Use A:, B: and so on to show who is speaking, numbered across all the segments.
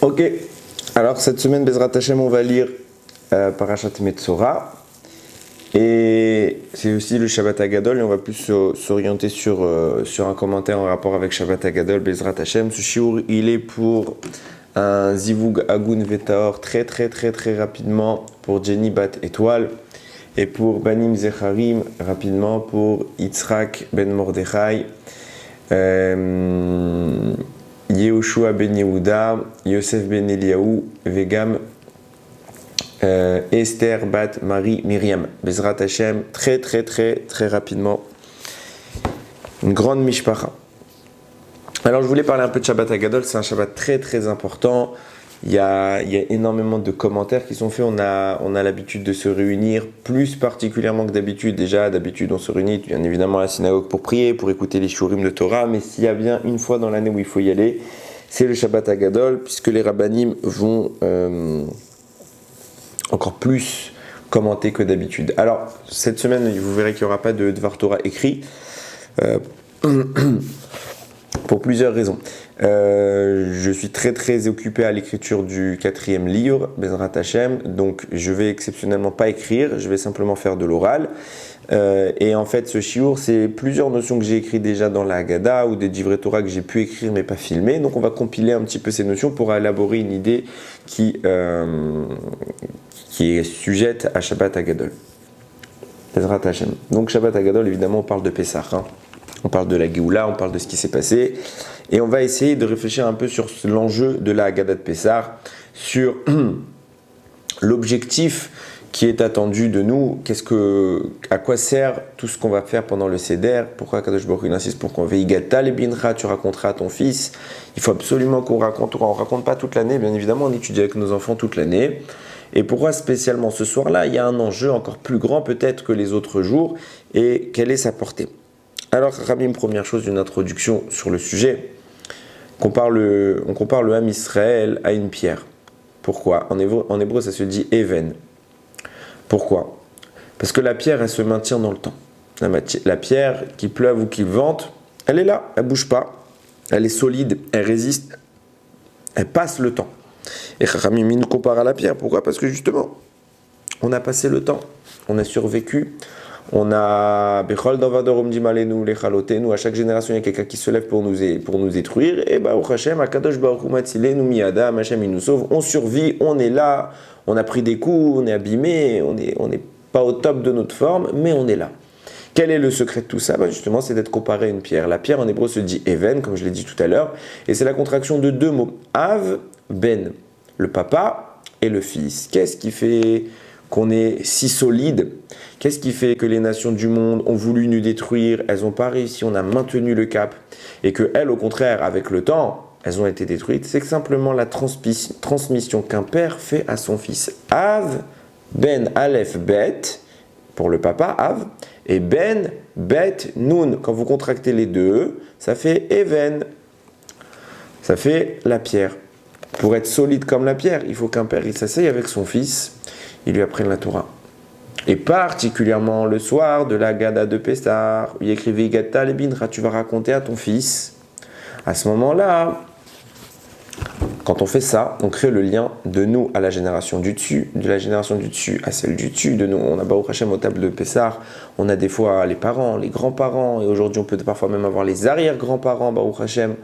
A: Ok, alors cette semaine, Bezrat Hashem, on va lire Parashat Metzora. Et c'est aussi le Shabbat Hagadol, et on va plus s'orienter sur un commentaire en rapport avec Shabbat Hagadol, Bezrat Hashem. Ce shiur, il est pour un Zivug Agun Vetaor très rapidement pour Jenny Bat Étoile, et pour Banim Zecharim rapidement pour Yitzhak Ben Mordechai, Yehoshua Ben Yehuda, Yosef Ben Eliyahu, Vegam Esther Bat Marie Myriam. Bezrat Hashem, très rapidement. Une grande mishpacha. Alors je voulais parler un peu de Shabbat Hagadol, c'est un Shabbat très important. Il y a énormément de commentaires qui sont faits. On a l'habitude de se réunir, plus particulièrement que d'habitude. Déjà, d'habitude, on se réunit bien évidemment à la synagogue pour prier, pour écouter les shurim de Torah. Mais s'il y a bien une fois dans l'année où il faut y aller, c'est le Shabbat Hagadol, puisque les rabbanim vont encore plus commenter que d'habitude. Alors, cette semaine, vous verrez qu'il n'y aura pas de Dvar Torah écrit. Pour plusieurs raisons. Je suis très occupé à l'écriture du 4e livre, Bezrat Hashem, donc je vais exceptionnellement pas écrire, je vais simplement faire de l'oral. Et en fait, ce shiur, c'est plusieurs notions que j'ai écrites déjà dans la Haggadah ou des Divrei Torah que j'ai pu écrire mais pas filmer. Donc on va compiler un petit peu ces notions pour élaborer une idée qui est sujette à Shabbat Hagadol. Bezrat Hashem. Donc Shabbat Hagadol, évidemment, on parle de Pessah, on parle de la Géoula, on parle de ce qui s'est passé, et on va essayer de réfléchir un peu sur l'enjeu de la Haggadah de Pessah, sur l'objectif qui est attendu de nous, à quoi sert tout ce qu'on va faire pendant le Seder, pourquoi Kadosh Baruch Hu insiste pour qu'on veille Gata le Binra, tu raconteras à ton fils. Il faut absolument qu'on raconte, on ne raconte pas toute l'année, bien évidemment, on étudie avec nos enfants toute l'année. Et pourquoi spécialement ce soir-là, il y a un enjeu encore plus grand peut-être que les autres jours, et quelle est sa portée? Alors, Rabim, première chose, une introduction sur le sujet. On compare le Ham Israël à une pierre. Pourquoi? En hébreu, ça se dit Even. Pourquoi? Parce que la pierre, elle se maintient dans le temps. La pierre, qu'il pleuve ou qu'il vente, elle est là, elle ne bouge pas. Elle est solide, elle résiste, elle passe le temps. Et Rabim nous compare à la pierre. Pourquoi? Parce que justement, on a passé le temps, on a survécu. On a Bechol Davadorum Dimalenu Lechalote, à chaque génération il y a quelqu'un qui se lève pour nous détruire, et Baruch Hashem, Akadosh Baruch Hu Matzilenu Miyadam, Hashem il nous sauve, on survit, on est là, on a pris des coups, on est abîmé, on n'est pas au top de notre forme, mais on est là. Quel est le secret de tout ça? Justement, c'est d'être comparé à une pierre. La pierre en hébreu se dit Even, comme je l'ai dit tout à l'heure, et c'est la contraction de deux mots, Av, Ben, le papa et le fils. Qu'est-ce qui fait qu'on est si solide? Qu'est-ce qui fait que les nations du monde ont voulu nous détruire? Elles n'ont pas réussi, on a maintenu le cap. Et qu'elles, au contraire, avec le temps, elles ont été détruites. C'est que simplement la transmission qu'un père fait à son fils. Av, Ben, Aleph, Bet, pour le papa, Av, et Ben, Bet, Nun. Quand vous contractez les deux, ça fait Even. Ça fait la pierre. Pour être solide comme la pierre, il faut qu'un père il s'asseye avec son fils, il lui apprenne la Torah. Et particulièrement le soir de la Haggadah de Pessah, il écrivait Gata le Binra, tu vas raconter à ton fils. À ce moment-là, quand on fait ça, on crée le lien de nous à la génération du dessus, de la génération du dessus à celle du dessus. De nous, on a Baruch Hashem aux tables de Pessah, on a des fois les parents, les grands-parents, et aujourd'hui on peut parfois même avoir les arrière-grands-parents, Baruch Hashem.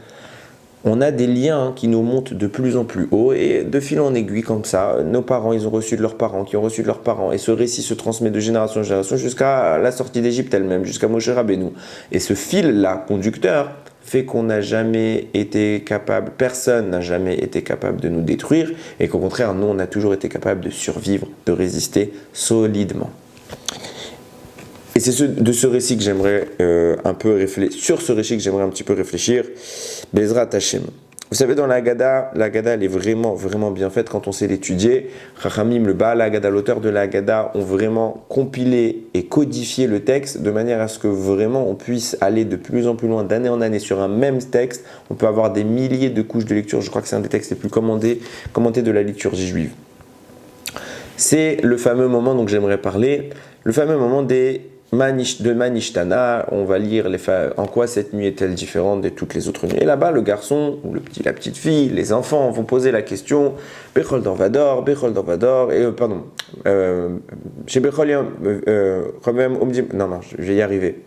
A: On a des liens qui nous montent de plus en plus haut, et de fil en aiguille comme ça, nos parents, ils ont reçu de leurs parents, qui ont reçu de leurs parents, et ce récit se transmet de génération en génération jusqu'à la sortie d'Égypte elle-même, jusqu'à Moshe Rabbeinu. Et ce fil-là, conducteur, fait qu'on n'a jamais été capable, personne n'a jamais été capable de nous détruire, et qu'au contraire, nous, on a toujours été capable de survivre, de résister solidement. Et c'est de ce récit que j'aimerais un peu réfléchir, sur ce récit que j'aimerais un petit peu réfléchir, Bezrat Hashem. Vous savez, dans la Haggadah, elle est vraiment bien faite quand on sait l'étudier. Chachamim, le Baal Haggadah, l'auteur de la Haggadah, ont vraiment compilé et codifié le texte de manière à ce que vraiment on puisse aller de plus en plus loin, d'année en année, sur un même texte. On peut avoir des milliers de couches de lecture. Je crois que c'est un des textes les plus commentés de la liturgie juive. C'est le fameux moment dont j'aimerais parler, le fameux moment des de Manishtana, on va lire en quoi cette nuit est-elle différente de toutes les autres nuits. Et là-bas, le garçon, ou la petite fille, les enfants vont poser la question Bechol Dorvador, chez Bechol non, je vais y arriver.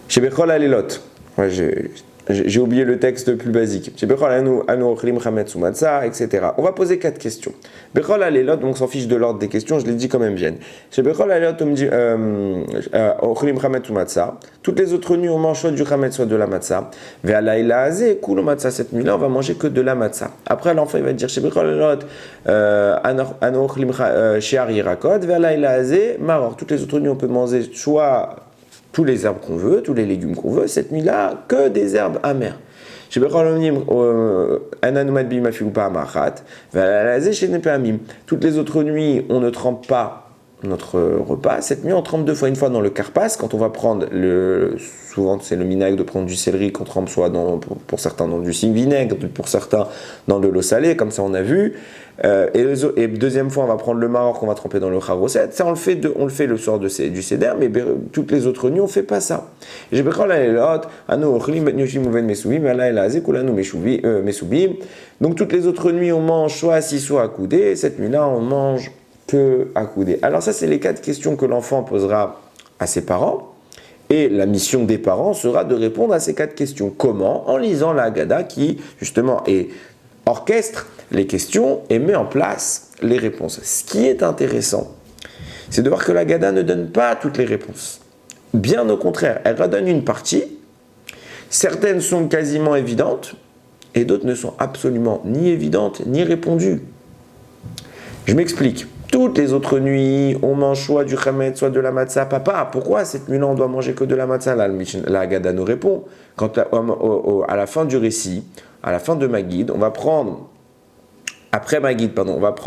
A: Chez Bechol Alelot. Ouais, j'ai oublié le texte plus basique. Chez Bechol Anu Chametz ou Matzah, etc. On va poser 4 questions. Bechol Alelot, donc on s'en fiche de l'ordre des questions, je les dis quand même bien. Chez Bechol Alelot, on me dit Ochlim Chametz ou Matzah. Toutes les autres nuits, on mange soit du Chametz, soit de la Matzah. Ve'alayla Azeh, Kulo Matzah. Cette nuit-là, on va manger que de la Matzah. Après, l'enfant, il va dire chez Bechol Alelot, Anu Ochlim Shear Yirakot, Ve'alayla Azeh, Maror. Toutes les autres nuits, on peut manger soit tous les herbes qu'on veut, tous les légumes qu'on veut, cette nuit-là, que des herbes amères. Toutes les autres nuits, on ne trempe pas notre repas. Cette nuit, on trempe 2 fois. Une fois dans le karpas, quand on va prendre souvent c'est le minag de prendre du céleri qu'on trempe soit pour certains dans du vinaigre, pour certains dans de l'eau salée, comme ça on a vu. Et deuxième fois, on va prendre le maror qu'on va tremper dans le charoset. Ça, on le fait le soir du seder, mais toutes les autres nuits, on ne fait pas ça. Donc, toutes les autres nuits, on mange soit assis, soit accoudé. Cette nuit-là, on mange que accoudé. Alors, ça, c'est les 4 questions que l'enfant posera à ses parents. Et la mission des parents sera de répondre à ces 4 questions. Comment? En lisant la Haggadah qui, justement, orchestre les questions et met en place les réponses. Ce qui est intéressant, c'est de voir que la Haggadah ne donne pas toutes les réponses. Bien au contraire, elle redonne une partie. Certaines sont quasiment évidentes et d'autres ne sont absolument ni évidentes ni répondues. Je m'explique. Toutes les autres nuits, on mange soit du chametz, soit de la matzah. Papa, pourquoi cette nuit-là, on doit manger que de la matzah? La Haggadah nous répond. Quand à la fin du récit, à la fin de Maguid, on va prendre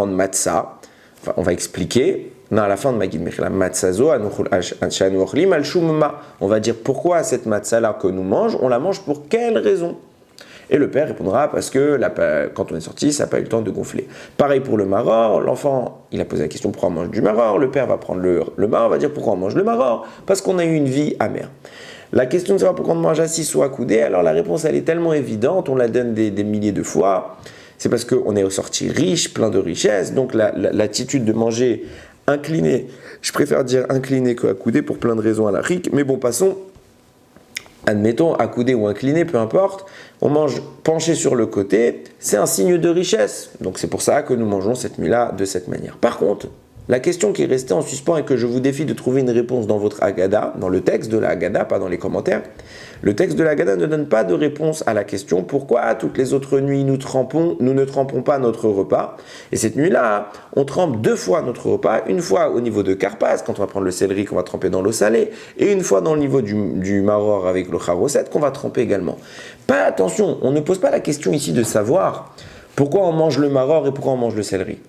A: matzah. Enfin, on va expliquer. Non, à la fin de Maguid, on va dire pourquoi cette matzah-là que nous mangeons, on la mange pour quelle raison? Et le père répondra parce que quand on est sorti, ça n'a pas eu le temps de gonfler. Pareil pour le maror, l'enfant, il a posé la question pourquoi on mange du maror, le père va prendre le maror, va dire pourquoi on mange le maror, parce qu'on a eu une vie amère. La question de savoir pourquoi on mange assis ou accoudé, alors la réponse elle est tellement évidente, on la donne des milliers de fois, c'est parce qu'on est ressorti riche, plein de richesses, donc l'attitude de manger incliné, je préfère dire incliné que accoudé pour plein de raisons à la rique, mais bon, passons. Admettons, accoudé ou incliné, peu importe, on mange penché sur le côté, c'est un signe de richesse. Donc c'est pour ça que nous mangeons cette nuit-là de cette manière. Par contre, la question qui est restée en suspens et que je vous défie de trouver une réponse dans votre Haggadah, dans le texte de la Haggadah, pas dans les commentaires, le texte de la Haggadah ne donne pas de réponse à la question pourquoi toutes les autres nuits nous ne trempons pas notre repas. Et cette nuit-là, on trempe 2 fois notre repas, une fois au niveau de karpas, quand on va prendre le céleri qu'on va tremper dans l'eau salée, et une fois dans le niveau du maror avec le charoset qu'on va tremper également. Pas attention, on ne pose pas la question ici de savoir pourquoi on mange le maror et pourquoi on mange le céleri.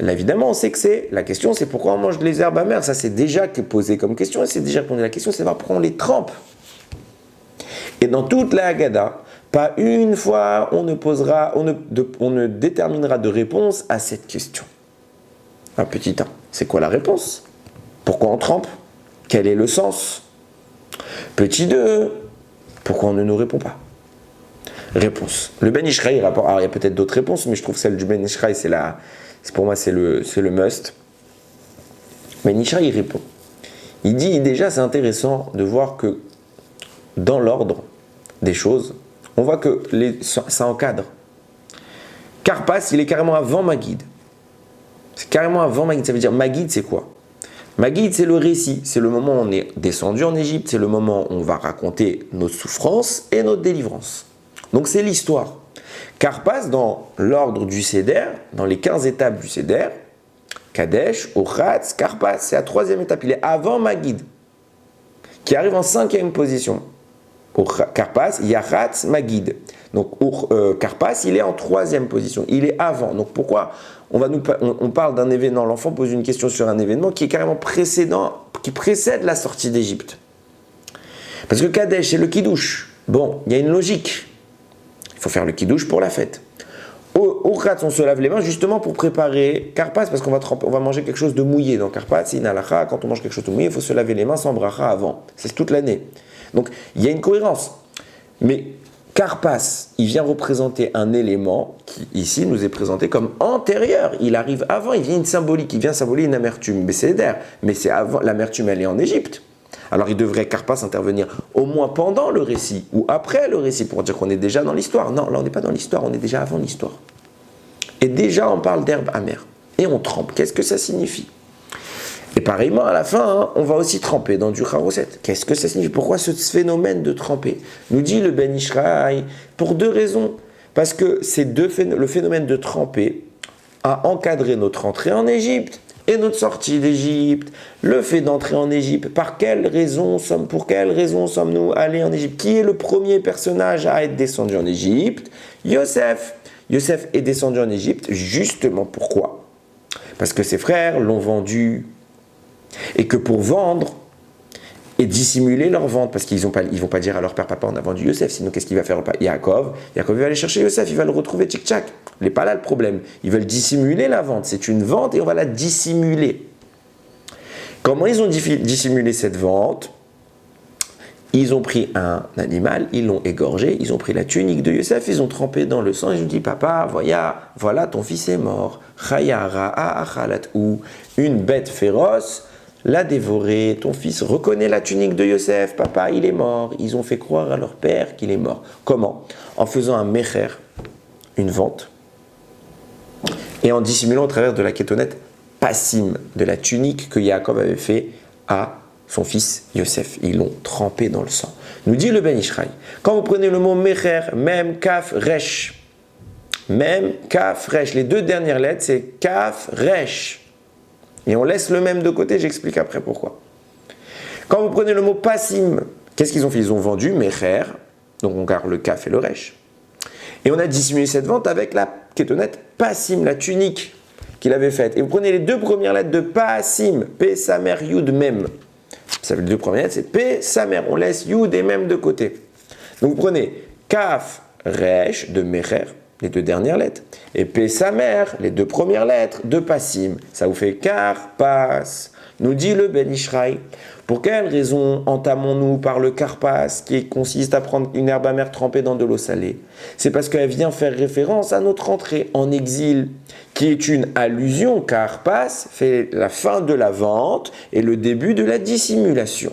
A: Là, évidemment, on sait que la question, c'est pourquoi on mange les herbes amères. Ça, c'est déjà posé comme question, et c'est déjà répondu. La question, c'est de pourquoi on les trempe. Et dans toute la Haggadah, pas une fois on ne déterminera de réponse à cette question. Un petit 1, c'est quoi la réponse? Pourquoi on trempe? Quel est le sens? Petit 2, pourquoi on ne nous répond pas? Réponse. Le Ben Ishraï rapporte, alors il y a peut-être d'autres réponses, mais je trouve que celle du Ben Ishraï, pour moi c'est le must. Ben Ishraï répond. Il dit déjà c'est intéressant de voir que dans l'ordre des choses, on voit que ça encadre. Karpas, il est carrément avant Maguid. C'est carrément avant Maguid. Ça veut dire Maguid, c'est quoi? Maguid, c'est le récit. C'est le moment où on est descendu en Égypte. C'est le moment où on va raconter nos souffrances et notre délivrance. Donc c'est l'histoire. Karpas, dans l'ordre du Seder, dans les 15 étapes du Seder, Kadesh, Ochatz, Karpas, c'est la 3e étape. Il est avant Maguid, qui arrive en 5e position. Karpas, Yachatz, Maguid. Donc Karpas, il est en 3e position. Il est avant. Donc pourquoi on parle d'un événement? L'enfant pose une question sur un événement qui est carrément précédent, qui précède la sortie d'Égypte. Parce que Kadesh, c'est le Kiddush. Bon, il y a une logique. Il faut faire le Kiddush pour la fête. Urchatz, on se lave les mains justement pour préparer Karpas, parce qu'on va manger quelque chose de mouillé. Dans Karpas, c'est une halakha, quand on mange quelque chose de mouillé, il faut se laver les mains sans bracha avant. C'est toute l'année. Donc, il y a une cohérence. Mais Karpas, il vient représenter un élément qui, ici, nous est présenté comme antérieur. Il arrive avant, il vient une symbolique, il vient symboliser une amertume. Mais c'est d'air. Mais c'est avant, l'amertume, elle est en Égypte. Alors, il devrait Karpas intervenir au moins pendant le récit ou après le récit pour dire qu'on est déjà dans l'histoire. Non, là, on n'est pas dans l'histoire, on est déjà avant l'histoire. Et déjà, on parle d'herbe amère. Et on trempe. Qu'est-ce que ça signifie? Et pareillement, à la fin, on va aussi tremper dans du charoset. Qu'est-ce que ça signifie? Pourquoi ce phénomène de tremper? Nous dit le Ben Ishraï, pour deux raisons. Parce que le phénomène de tremper a encadré notre entrée en Égypte et notre sortie d'Égypte. Le fait d'entrer en Égypte, pour quelle raison sommes-nous allés en Égypte? Qui est le premier personnage à être descendu en Égypte? Yosef. Yosef est descendu en Égypte, justement pourquoi? Parce que ses frères l'ont vendu. Et que pour vendre et dissimuler leur vente, parce qu'ils ne vont pas dire à leur père, papa, on a vendu Yosef, sinon qu'est-ce qu'il va faire? Yaakov, il va aller chercher Yosef, il va le retrouver tchic-tchac. Il n'est pas là le problème. Ils veulent dissimuler la vente. C'est une vente et on va la dissimuler. Comment ils ont dissimulé cette vente? Ils ont pris un animal, ils l'ont égorgé, ils ont pris la tunique de Yosef, ils ont trempé dans le sang et ils ont dit, papa, voilà, ton fils est mort. Ou une bête féroce l'a dévoré, ton fils reconnaît la tunique de Yosef, papa, il est mort. Ils ont fait croire à leur père qu'il est mort. Comment? En faisant un mecher, une vente, et en dissimulant au travers de la kétonnette passim, de la tunique que Yaakov avait fait à son fils Yosef. Ils l'ont trempé dans le sang. Nous dit le Ben Ishraï, quand vous prenez le mot mecher, même kaf resh, les deux dernières lettres, c'est kaf resh. Et on laisse le même de côté, j'explique après pourquoi. Quand vous prenez le mot passim, qu'est-ce qu'ils ont fait? Ils ont vendu mecher, donc on garde le kaf et le resh. Et on a dissimulé cette vente avec la kétonnette passim, la tunique qu'il avait faite. Et vous prenez les deux premières lettres de passim, P, Samer, Yud, Mem. Ça veut dire les deux premières lettres, c'est P, Samer. On laisse Yud et Mem de côté. Donc vous prenez Kaf, Resh de Mecher, les deux dernières lettres, et P, Samer, les deux premières lettres de Passim. Ça vous fait Karpas. Nous dit le Ben Ishraï. Pour quelle raison entamons-nous par le Karpas, qui consiste à prendre une herbe amère trempée dans de l'eau salée? C'est parce qu'elle vient faire référence à notre entrée en exil, qui est une allusion. Karpas fait la fin de la vente et le début de la dissimulation.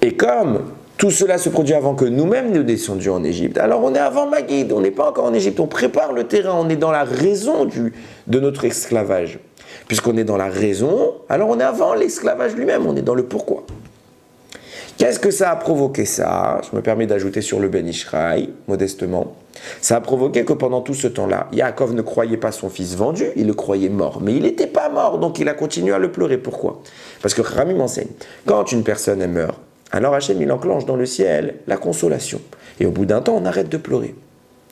A: Et comme tout cela se produit avant que nous-mêmes nous descendions en Égypte, alors on est avant Magid, on n'est pas encore en Égypte, on prépare le terrain, on est dans la raison de notre esclavage. Puisqu'on est dans la raison, alors on est avant l'esclavage lui-même, on est dans le pourquoi. Qu'est-ce que ça a provoqué ça? Je me permets d'ajouter sur le Ben Ishraï, modestement. Ça a provoqué que pendant tout ce temps-là, Yaakov ne croyait pas son fils vendu, il le croyait mort. Mais il n'était pas mort, donc il a continué à le pleurer. Pourquoi? Parce que Rami m'enseigne, quand une personne elle meurt, alors Hachem il enclenche dans le ciel la consolation. Et au bout d'un temps, on arrête de pleurer.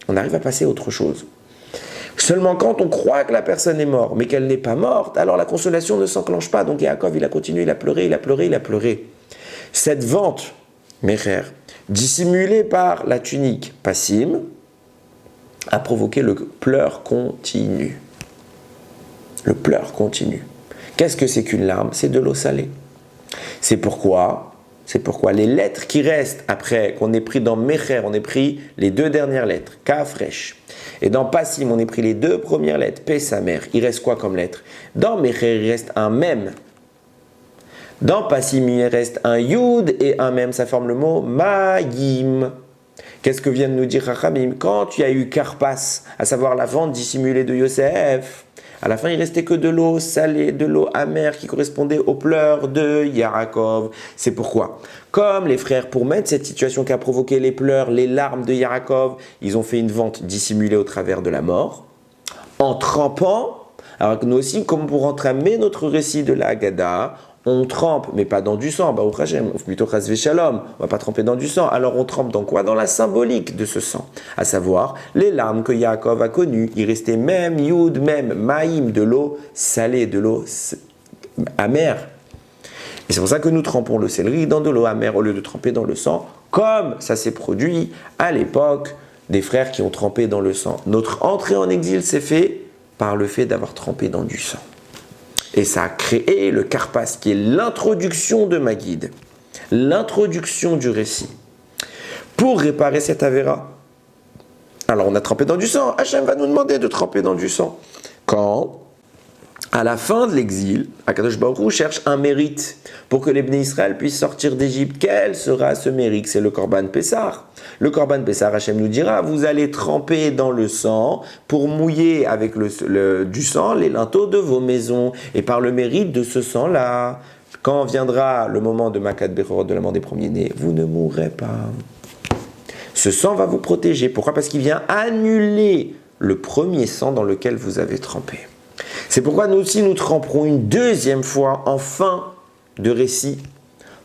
A: On arrive à passer à autre chose. Seulement quand on croit que la personne est morte, mais qu'elle n'est pas morte, alors la consolation ne s'enclenche pas. Donc Yaakov, il a continué, il a pleuré. Cette vente, Mecher, dissimulée par la tunique Passim, a provoqué le pleur continu. Le pleur continu. Qu'est-ce que c'est qu'une larme? C'est de l'eau salée. C'est pourquoi les lettres qui restent après qu'on ait pris dans Mecher, on ait pris les deux dernières lettres, Kaf, Resh. Et dans Passim, on ait pris les deux premières lettres, P, Samer. Il reste quoi comme lettre? Dans Mecher, il reste un Mem. Dans Passim, il reste un Yud et un Mem. Ça forme le mot Mayim. Qu'est-ce que vient de nous dire Rachamim? Quand tu as eu Karpas, à savoir la vente dissimulée de Yosef, à la fin, il restait que de l'eau salée, de l'eau amère qui correspondait aux pleurs de Yaakov. C'est pourquoi, comme les frères, pour mettre cette situation qui a provoqué les pleurs, les larmes de Yaakov, ils ont fait une vente dissimulée au travers de la mort, en trempant, alors que nous aussi, comme pour entamer notre récit de la Haggadah, on trempe, mais pas dans du sang, Baruch Hashem, plutôt Chas Shalom, on va pas tremper dans du sang. Alors on trempe dans quoi? Dans la symbolique de ce sang, à savoir les larmes que Yaakov a connues. Il restait même Yud, même Maïm, de l'eau salée, de l'eau amère. Et c'est pour ça que nous trempons le céleri dans de l'eau amère au lieu de tremper dans le sang, comme ça s'est produit à l'époque des frères qui ont trempé dans le sang. Notre entrée en exil s'est faite par le fait d'avoir trempé dans du sang. Et ça a créé le karpas, qui est l'introduction de Maguide, l'introduction du récit. Pour réparer cette avéra, alors on a trempé dans du sang, Hachem va nous demander de tremper dans du sang. Quand, à la fin de l'exil, Akadosh Baruch Hu cherche un mérite pour que les Bnei Israël puissent sortir d'Égypte. Quel sera ce mérite? C'est le Korban Pessar. Le Korban Pessar, Hachem nous dira, vous allez tremper dans le sang pour mouiller avec du sang les linteaux de vos maisons. Et par le mérite de ce sang-là, quand viendra le moment de Makat Bechorot, de la mort des premiers-nés, vous ne mourrez pas. Ce sang va vous protéger. Pourquoi? Parce qu'il vient annuler le premier sang dans lequel vous avez trempé. C'est pourquoi nous aussi nous tremperons une deuxième fois en fin de récit.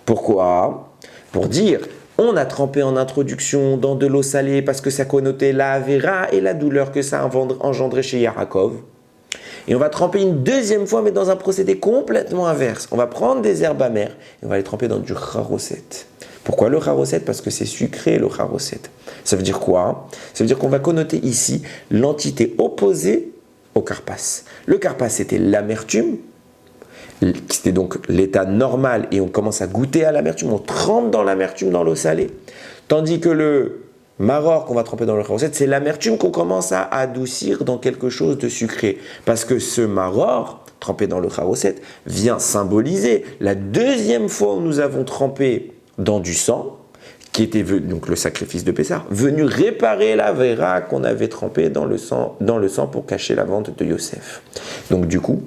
A: Pourquoi? Pour dire, on a trempé en introduction dans de l'eau salée parce que ça connotait la avéra et la douleur que ça a engendré chez Yaakov. Et on va tremper une deuxième fois, mais dans un procédé complètement inverse. On va prendre des herbes amères et on va les tremper dans du charoset. Pourquoi le charoset? Parce que c'est sucré le charoset. Ça veut dire quoi? Ça veut dire qu'on va connoter ici l'entité opposée au karpas. Le karpas, c'était l'amertume, c'était donc l'état normal, et on commence à goûter à l'amertume, on trempe dans l'amertume dans l'eau salée. Tandis que le maror qu'on va tremper dans le charoset, c'est l'amertume qu'on commence à adoucir dans quelque chose de sucré. Parce que ce maror, trempé dans le charoset, vient symboliser la deuxième fois où nous avons trempé dans du sang, qui était venu, donc le sacrifice de Pessah, venu réparer la vera qu'on avait trempée dans le sang pour cacher la vente de Yosef. Donc du coup,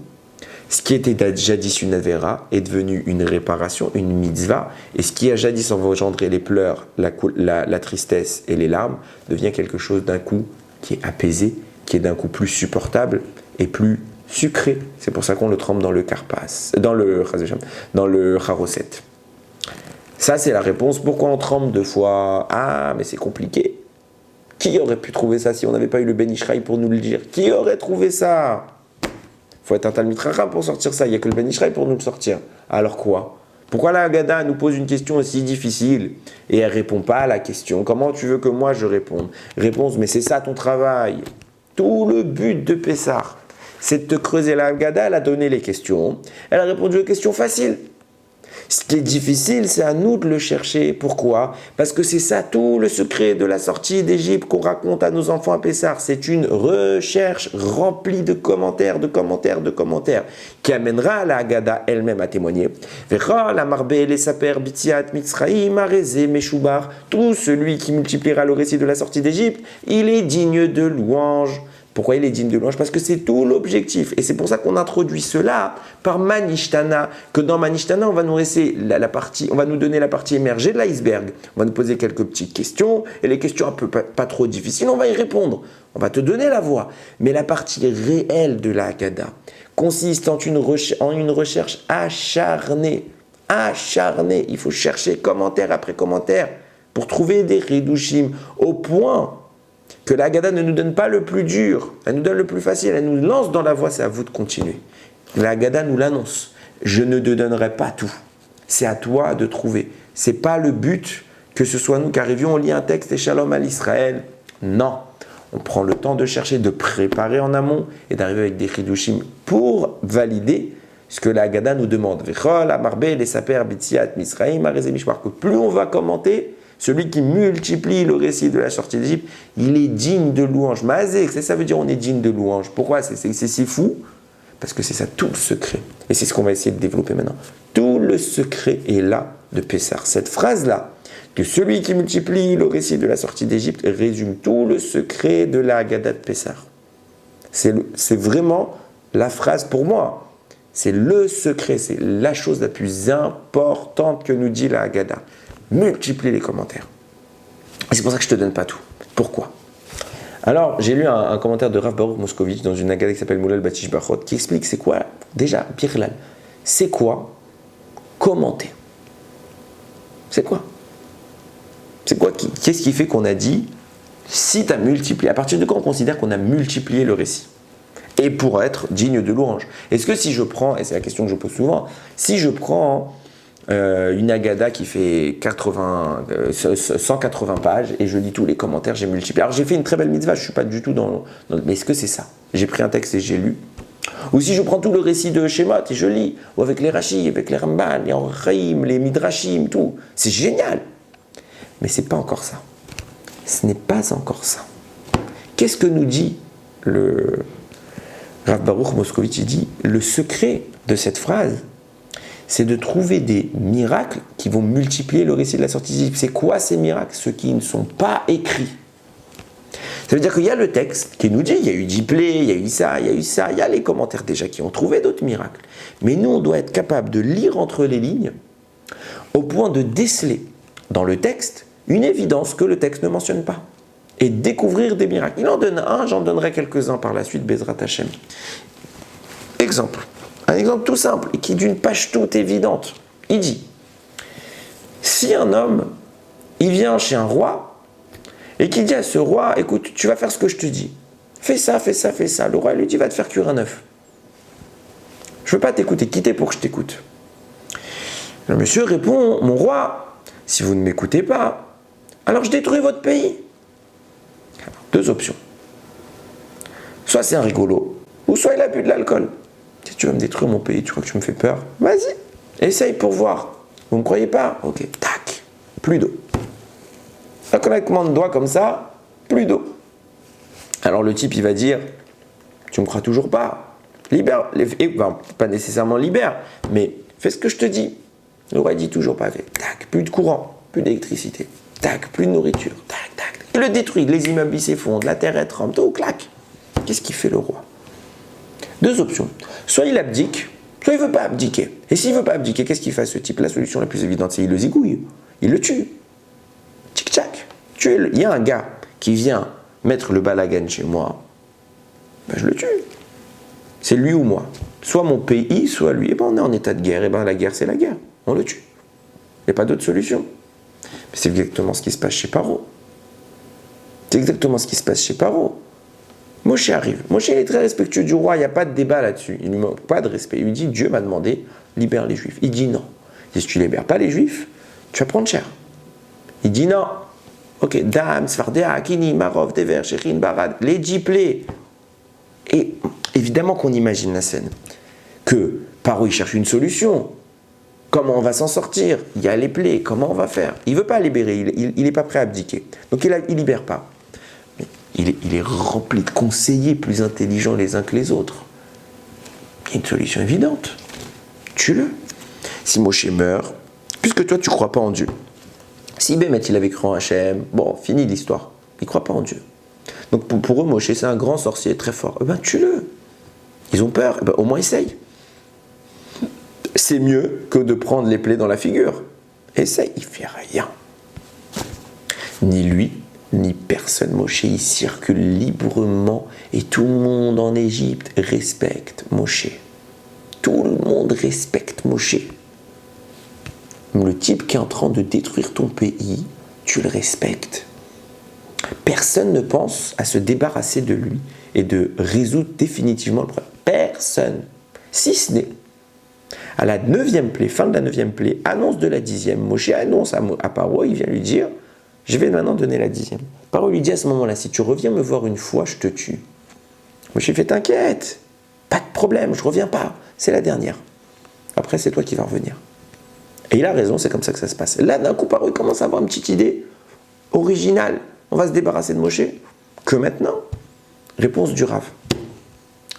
A: ce qui était jadis une avera est devenu une réparation, une mitzvah, et ce qui a jadis engendré les pleurs, la tristesse et les larmes devient quelque chose d'un coup qui est apaisé, qui est d'un coup plus supportable et plus sucré. C'est pour ça qu'on le trempe dans le karpas, dans le charoset. Ça, c'est la réponse. Pourquoi on trempe deux fois? Ah, mais c'est compliqué. Qui aurait pu trouver ça si on n'avait pas eu le Ben Ishraï pour nous le dire? Qui aurait trouvé ça? Il faut être un Talmid Chacham pour sortir ça. Il n'y a que le Ben Ishraï pour nous le sortir. Alors quoi? Pourquoi la Haggadah nous pose une question aussi difficile et elle ne répond pas à la question? Comment tu veux que moi je réponde? Réponse, mais c'est ça ton travail. Tout le but de Pessah, c'est de te creuser. La Haggadah, elle a donné les questions. Elle a répondu aux questions faciles. Ce qui est difficile, c'est à nous de le chercher. Pourquoi? Parce que c'est ça tout le secret de la sortie d'Égypte qu'on raconte à nos enfants à Pessah. C'est une recherche remplie de commentaires, qui amènera la Haggadah elle-même à témoigner. Tout celui qui multipliera le récit de la sortie d'Égypte, il est digne de louange. Pourquoi il est digne de louange? Parce que c'est tout l'objectif. Et c'est pour ça qu'on introduit cela par Manishtana. Que dans Manishtana, on va nous laisser on va nous donner la partie émergée de l'iceberg. On va nous poser quelques petites questions. Et les questions un peu pas trop difficiles, on va y répondre. On va te donner la voie. Mais la partie réelle de la Haggadah consiste en une recherche acharnée. Acharnée. Il faut chercher commentaire après commentaire pour trouver des Hidushim au point que la Haggadah ne nous donne pas le plus dur, elle nous donne le plus facile, elle nous lance dans la voie, c'est à vous de continuer. La Haggadah nous l'annonce, je ne te donnerai pas tout, c'est à toi de trouver. C'est pas le but que ce soit nous qui arrivions, on lit un texte et shalom à l'Israël. Non, on prend le temps de chercher, de préparer en amont et d'arriver avec des chidushim pour valider ce que la Haggadah nous demande. Que plus on va commenter, celui qui multiplie le récit de la sortie d'Égypte, il est digne de louange. Mazé, ça veut dire on est digne de louange. Pourquoi c'est si fou? Parce que c'est ça tout le secret. Et c'est ce qu'on va essayer de développer maintenant. Tout le secret est là de Pessah. Cette phrase-là, que celui qui multiplie le récit de la sortie d'Égypte résume tout le secret de la Haggadah de Pessah. C'est vraiment la phrase pour moi. C'est le secret, c'est la chose la plus importante que nous dit la Haggadah. Multiplie les commentaires. Et c'est pour ça que je ne te donne pas tout. Pourquoi? Alors, j'ai lu un commentaire de Rav Baruch Moscovitch dans une Haggadah qui s'appelle Moulal Batish Bachot, qui explique c'est quoi, déjà, Birlal, c'est quoi commenter? C'est quoi? Qu'est-ce qui fait qu'on a dit, si tu as multiplié, à partir de quand on considère qu'on a multiplié le récit? Et pour être digne de louange. Est-ce que si je prends, et c'est la question que je pose souvent, si je prends une Agada qui fait 180 pages et je lis tous les commentaires, j'ai multiplié. Alors j'ai fait une très belle mitzvah, je ne suis pas du tout mais est-ce que c'est ça? J'ai pris un texte et j'ai lu. Ou si je prends tout le récit de Shemot et je lis, ou avec les Rashi, avec les Ramban, les Oraim, les Midrashim, tout, c'est génial. Mais ce n'est pas encore ça. Ce n'est pas encore ça. Qu'est-ce que nous dit le Rav Baruch Moscovitch? Il dit, le secret de cette phrase, c'est de trouver des miracles qui vont multiplier le récit de la sortie d'Égypte. C'est quoi ces miracles? Ceux qui ne sont pas écrits. Ça veut dire qu'il y a le texte qui nous dit, il y a eu Diplé, il y a eu ça, il y a eu ça, il y a les commentaires déjà qui ont trouvé d'autres miracles. Mais nous, on doit être capable de lire entre les lignes au point de déceler dans le texte une évidence que le texte ne mentionne pas et découvrir des miracles. Il en donne un, j'en donnerai quelques-uns par la suite, Bezrat Hashem. Exemple. Un exemple tout simple et qui est d'une page toute évidente. Il dit, si un homme, il vient chez un roi et qu'il dit à ce roi, écoute, tu vas faire ce que je te dis. Fais ça, fais ça, fais ça. Le roi lui dit, va te faire cuire un œuf. Je ne veux pas t'écouter, quitter pour que je t'écoute. Le monsieur répond, mon roi, si vous ne m'écoutez pas, alors je détruis votre pays. Deux options. Soit c'est un rigolo, ou soit il a bu de l'alcool. Si tu vas me détruire mon pays, tu crois que tu me fais peur? Vas-y, essaye pour voir. Vous ne me croyez pas? Ok, tac, plus d'eau. Un claquement de doigts comme ça, plus d'eau. Alors le type, il va dire, tu ne me crois toujours pas? Libère, pas nécessairement libère, mais fais ce que je te dis. Le roi dit toujours pas fait. Tac, plus de courant, plus d'électricité. Tac, plus de nourriture. Tac, tac. Il le détruit, les immeubles ils s'effondrent, la terre elle tremble, tout claque. Qu'est-ce qu'il fait le roi? Deux options. Soit il abdique, soit il ne veut pas abdiquer. Et s'il ne veut pas abdiquer, qu'est-ce qu'il fait ce type? La solution la plus évidente, c'est il le zigouille. Il le tue. Tchic-tchac. Il y a un gars qui vient mettre le balagan chez moi, ben je le tue. C'est lui ou moi. Soit mon pays, soit lui. Et ben on est en état de guerre. Et ben la guerre, c'est la guerre. On le tue. Il n'y a pas d'autre solution. Mais c'est exactement ce qui se passe chez Paro. C'est exactement ce qui se passe chez Paro. Moshe arrive. Moshe, il est très respectueux du roi. Il n'y a pas de débat là-dessus. Il ne lui manque pas de respect. Il lui dit, Dieu m'a demandé, libère les Juifs. Il dit non. Si tu ne libères pas les Juifs, tu vas prendre cher. Il dit non. Ok, Dam, Sfardea, Akini, Marov, Dever, Shechin, Barad, les Diplé. Et évidemment qu'on imagine la scène. Que Paro, il cherche une solution. Comment on va s'en sortir? Il y a les plaies, comment on va faire? Il ne veut pas libérer, il n'est pas prêt à abdiquer. Donc il ne libère pas. Mais il est rempli de conseillers plus intelligents les uns que les autres. Il y a une solution évidente. Tue-le. Si Moshe meurt, puisque toi tu ne crois pas en Dieu, si Bémet il avait cru en Hachem, bon, fini l'histoire. Il ne croit pas en Dieu. Donc pour eux, Moshe c'est un grand sorcier très fort. Eh ben tue-le. Ils ont peur, eh ben, au moins essaye. C'est mieux que de prendre les plaies dans la figure. Essaye, il ne fait rien. Ni lui, ni personne. Moshe, il circule librement et tout le monde en Égypte respecte Moshe. Tout le monde respecte Moshe. Le type qui est en train de détruire ton pays, tu le respectes. Personne ne pense à se débarrasser de lui et de résoudre définitivement le problème. Personne. Si ce n'est à la 9e plaie, fin de la 9e plaie, annonce de la 10e. Moshe annonce à Paro, il vient lui dire, je vais maintenant donner la 10e. Paro lui dit à ce moment-là, si tu reviens me voir une fois, je te tue. Moshe fait, t'inquiète, pas de problème, je reviens pas, c'est la dernière. Après, c'est toi qui vas revenir. Et il a raison, c'est comme ça que ça se passe. Là, d'un coup, Paro il commence à avoir une petite idée originale. On va se débarrasser de Moshe. Que maintenant? Réponse du Rav.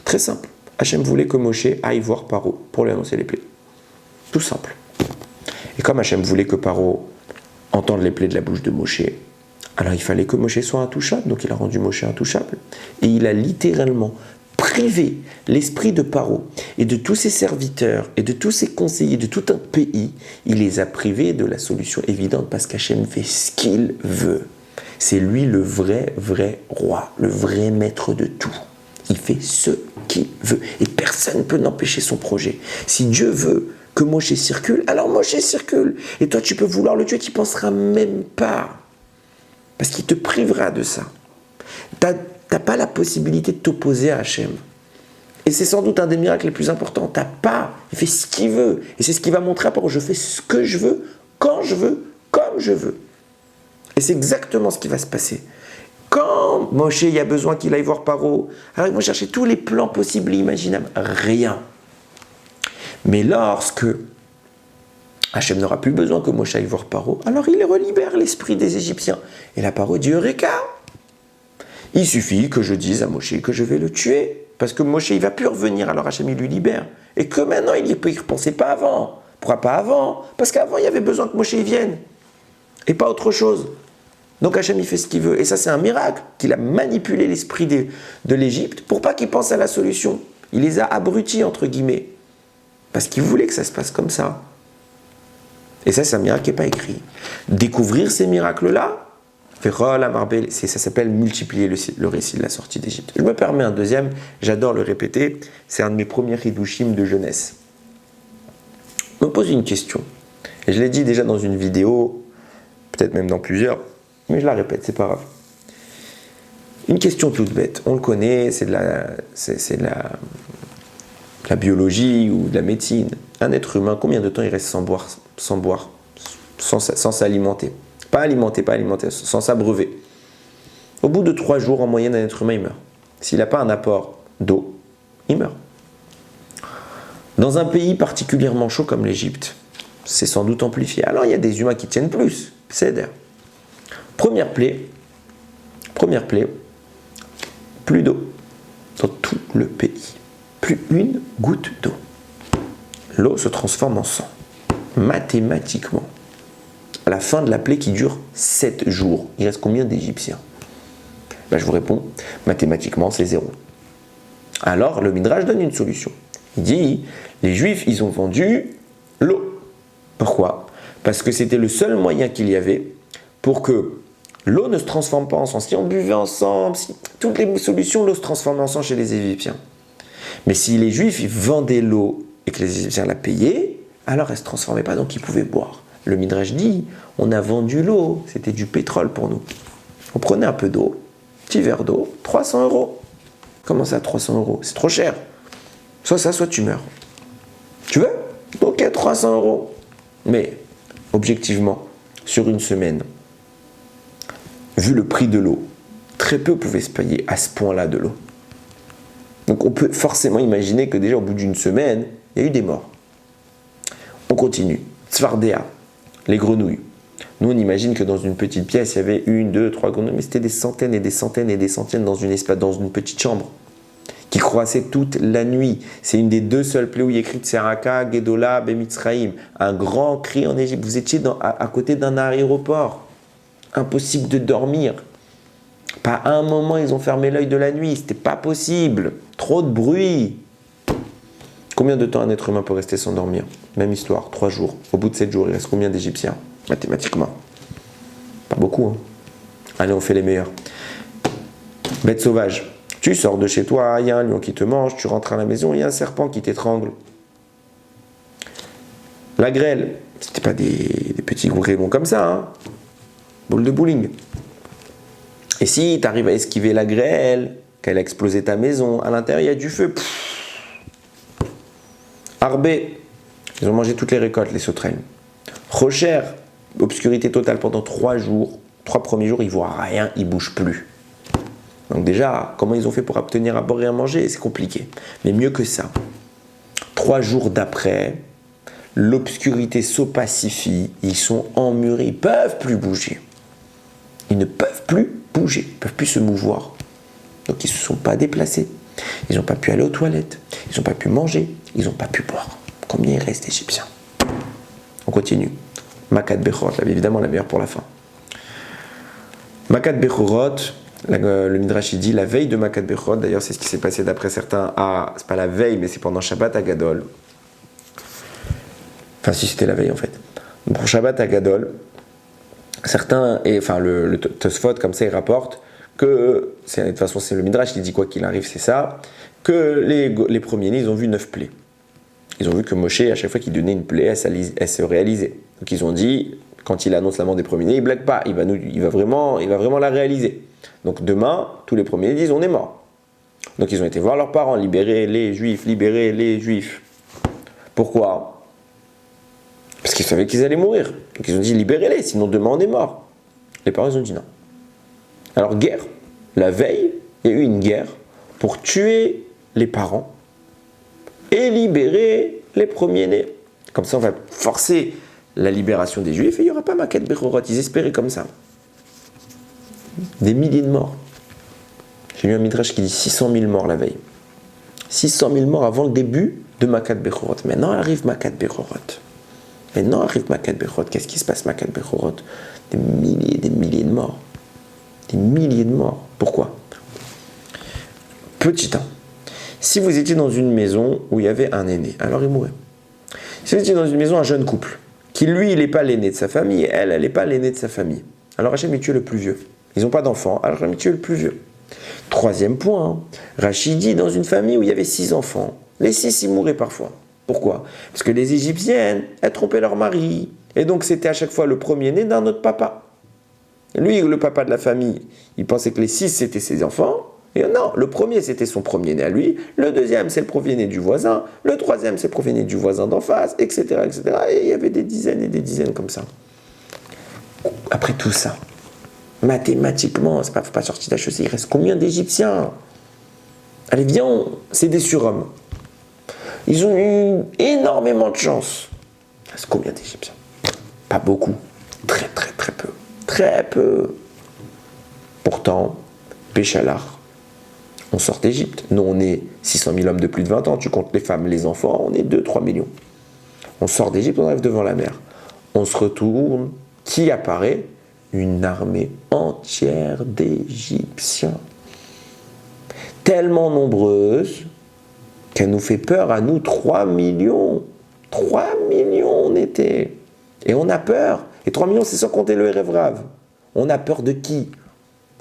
A: Très simple. Hachem voulait que Moshe aille voir Paro pour lui annoncer les plaies. Tout simple. Et comme Hachem voulait que Paro entende les plaies de la bouche de Moshe, alors il fallait que Moshe soit intouchable, donc il a rendu Moshe intouchable. Et il a littéralement privé l'esprit de Paro et de tous ses serviteurs et de tous ses conseillers, de tout un pays, il les a privés de la solution évidente parce qu'Hachem fait ce qu'il veut. C'est lui le vrai roi, le vrai maître de tout. Il fait ce qu'il veut et personne ne peut n'empêcher son projet. Si Dieu veut que Moshe circule, alors Moshe circule. Et toi, tu peux vouloir le tuer, tu n'y penseras même pas. Parce qu'il te privera de ça. Tu n'as pas la possibilité de t'opposer à Hachem. Et c'est sans doute un des miracles les plus importants. T'as pas, il fait ce qu'il veut. Et c'est ce qui va montrer à Paro, je fais ce que je veux, quand je veux, comme je veux. Et c'est exactement ce qui va se passer. Quand Moshe, il y a besoin qu'il aille voir Paro, alors ils vont chercher tous les plans possibles et imaginables. Rien. Mais lorsque Hachem n'aura plus besoin que Moshe aille voir Paro, alors il relibère l'esprit des Égyptiens. Et la Paro dit Eureka! Il suffit que je dise à Moshe que je vais le tuer. Parce que Moshe, il ne va plus revenir, alors Hachem, il lui libère. Et que maintenant, il n'y repensait pas avant. Pourquoi pas avant? Parce qu'avant, il y avait besoin que Moshe vienne. Et pas autre chose. Donc Hachem, il fait ce qu'il veut. Et ça, c'est un miracle qu'il a manipulé l'esprit de l'Égypte pour pas qu'ils pensent à la solution. Il les a abrutis, entre guillemets. Parce qu'il voulait que ça se passe comme ça. Et ça, c'est un miracle qui n'est pas écrit. Découvrir ces miracles-là, ça s'appelle multiplier le récit de la sortie d'Égypte. Je me permets un deuxième, j'adore le répéter, c'est un de mes premiers hidushim de jeunesse. Je me pose une question, et je l'ai dit déjà dans une vidéo, peut-être même dans plusieurs, mais je la répète, c'est pas grave. Une question toute bête, on le connaît, c'est de la biologie ou de la médecine. Un être humain, combien de temps il reste sans s'alimenter? Pas alimenter, sans s'abreuver. Au bout de 3 jours, en moyenne, un être humain, il meurt. S'il n'a pas un apport d'eau, il meurt. Dans un pays particulièrement chaud comme l'Égypte, c'est sans doute amplifié. Alors, il y a des humains qui tiennent plus. C'est d'air. Première plaie, plus d'eau dans tout le pays. Plus une goutte d'eau. L'eau se transforme en sang. Mathématiquement. À la fin de la plaie qui dure 7 jours, il reste combien d'Égyptiens? Je vous réponds, mathématiquement, c'est 0. Alors, le Midrash donne une solution. Il dit, les Juifs, ils ont vendu l'eau. Pourquoi? Parce que c'était le seul moyen qu'il y avait pour que l'eau ne se transforme pas en sang. Si on buvait ensemble, toutes les solutions, l'eau se transforme en sang chez les Égyptiens. Mais si les Juifs, ils vendaient l'eau et que les Égyptiens la payaient, alors elle ne se transformait pas, donc ils pouvaient boire. Le Midrash dit, on a vendu l'eau, c'était du pétrole pour nous. On prenait un peu d'eau, petit verre d'eau, 300 €. Comment ça, 300 €? C'est trop cher. Soit ça, soit tu meurs. Tu veux? Ok, 300 €. Mais, objectivement, sur une semaine, vu le prix de l'eau, très peu pouvaient se payer à ce point-là de l'eau. Donc on peut forcément imaginer que déjà au bout d'une semaine, il y a eu des morts. On continue. Tzfardéa, les grenouilles. Nous, on imagine que dans une petite pièce, il y avait 1, 2, 3 grenouilles, mais c'était des centaines et des centaines et des centaines dans une petite chambre qui croissaient toute la nuit. C'est une des 2 seules plaies où il y a écrit Tseraka, Gedola, Bemitzraïm. Un grand cri en Égypte. Vous étiez à côté d'un aéroport. Impossible de dormir. Pas un moment, ils ont fermé l'œil de la nuit. C'était pas possible. Trop de bruit. Combien de temps un être humain peut rester sans dormir? Même histoire, 3 jours. Au bout de 7 jours, il reste combien d'Égyptiens? Mathématiquement. Pas beaucoup. Hein. Allez, on fait les meilleurs. Bête sauvage. Tu sors de chez toi, il y a un lion qui te mange, tu rentres à la maison, il y a un serpent qui t'étrangle. La grêle. C'était pas des petits grêlons comme ça. Hein. Boule de bowling. Et si tu arrives à esquiver la grêle, qu'elle a explosé ta maison, à l'intérieur il y a du feu. Arbé, ils ont mangé toutes les récoltes, les sauterelles. Rocher, obscurité totale pendant 3 jours. 3 premiers jours, ils ne voient rien, ils ne bougent plus. Donc déjà, comment ils ont fait pour obtenir à boire et à manger? C'est compliqué. Mais mieux que ça, 3 jours d'après, l'obscurité s'opacifie, ils sont emmurés, ils ne peuvent plus bouger. Ils ne peuvent plus bouger, ils ne peuvent plus se mouvoir. Donc ils ne se sont pas déplacés. Ils n'ont pas pu aller aux toilettes, ils n'ont pas pu manger, ils n'ont pas pu boire. Combien il reste d'Égyptiens? On continue. Makat Bechorot, évidemment la meilleure pour la fin. Makat Bechorot, le Midrash dit la veille de Makat Bechorot, d'ailleurs c'est ce qui s'est passé d'après certains, c'est pas la veille mais c'est pendant Shabbat Agadol. Enfin si c'était la veille en fait. Pour Shabbat Agadol, certains, le Tosfot comme ça il rapporte que, de toute façon c'est le Midrash qui dit quoi qu'il arrive c'est ça, que les premiers-nés ils ont vu 9 plaies. Ils ont vu que Moshe, à chaque fois qu'il donnait une plaie, elle se réalisait. Donc ils ont dit, quand il annonce la mort des premiers-nés, il ne blague pas, il va vraiment la réaliser. Donc demain, tous les premiers-nés disent on est mort. Donc ils ont été voir leurs parents, libérer les Juifs, libérer les Juifs. Pourquoi? Parce qu'ils savaient qu'ils allaient mourir. Donc ils ont dit libérez-les, sinon demain on est mort. Les parents ils ont dit non. Alors guerre, la veille, il y a eu une guerre pour tuer les parents et libérer les premiers-nés. Comme ça on va forcer la libération des Juifs et il n'y aura pas Makat Bechorot. Ils espéraient comme ça. Des milliers de morts. J'ai lu un midrash qui dit 600 000 morts la veille. 600 000 morts avant le début de Makat Bechorot. Maintenant arrive Makat Bechorot. Maintenant arrive Makat Bechorot. Qu'est-ce qui se passe Makat Bechorot? Des milliers de morts. Des milliers de morts. Pourquoi? Petit 1. Si vous étiez dans une maison où il y avait un aîné, alors il mourait. Si vous étiez dans une maison, un jeune couple, qui lui, il n'est pas l'aîné de sa famille, et elle n'est pas l'aînée de sa famille. Alors Hachem, il tue le plus vieux. Ils n'ont pas d'enfants, alors Hachem, il tue le plus vieux. Troisième point, Rachid dit dans une famille où il y avait 6 enfants, les 6 ils mouraient parfois. Pourquoi? Parce que les Égyptiennes, elles trompaient leur mari. Et donc c'était à chaque fois le premier-né d'un autre papa. Et lui, le papa de la famille, il pensait que les 6 c'était ses enfants. Et non, le premier c'était son premier-né à lui, le deuxième c'est le premier-né du voisin, le troisième c'est le premier-né du voisin d'en face, etc., etc. Et il y avait des dizaines et des dizaines comme ça. Après tout ça, mathématiquement, c'est pas sorti d'HEC, il reste combien d'Égyptiens? Allez, viens, c'est des surhommes. Ils ont eu énormément de chance. Il reste combien d'Égyptiens? Pas beaucoup. Très, très, très peu. Très peu. Pourtant, Péchalar, on sort d'Égypte. Nous, on est 600 000 hommes de plus de 20 ans. Tu comptes les femmes, les enfants, on est 2-3 millions. On sort d'Égypte, on arrive devant la mer. On se retourne. Qui apparaît? Une armée entière d'Égyptiens. Tellement nombreuse qu'elle nous fait peur à nous. 3 millions. 3 millions on était. Et on a peur. Et 3 millions, c'est sans compter le Erev-Rav. On a peur de qui?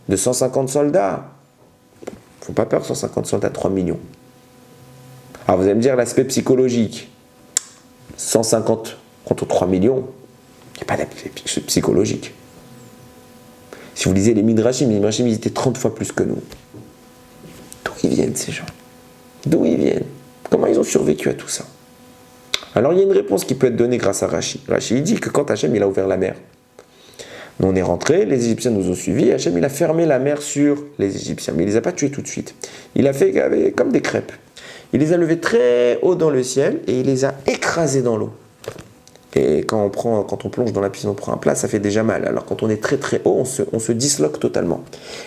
A: De 150 soldats. Faut pas peur, 150 soldats, 3 millions. Alors vous allez me dire l'aspect psychologique. 150 contre 3 millions, il n'y a pas d'aspect psychologique. Si vous lisez les Midrashim, ils étaient 30 fois plus que nous. D'où ils viennent ces gens? D'où ils viennent? Comment ils ont survécu à tout ça? Alors il y a une réponse qui peut être donnée grâce à Rashi. Rashi dit que quand Hachem il a ouvert la mer, nous on est rentrés, les Égyptiens nous ont suivis, Hachem il a fermé la mer sur les Égyptiens, mais il ne les a pas tués tout de suite. Il a fait comme des crêpes. Il les a levés très haut dans le ciel et il les a écrasés dans l'eau. Et quand on plonge dans la piscine, on prend un plat, ça fait déjà mal. Alors quand on est très très haut, on se disloque totalement.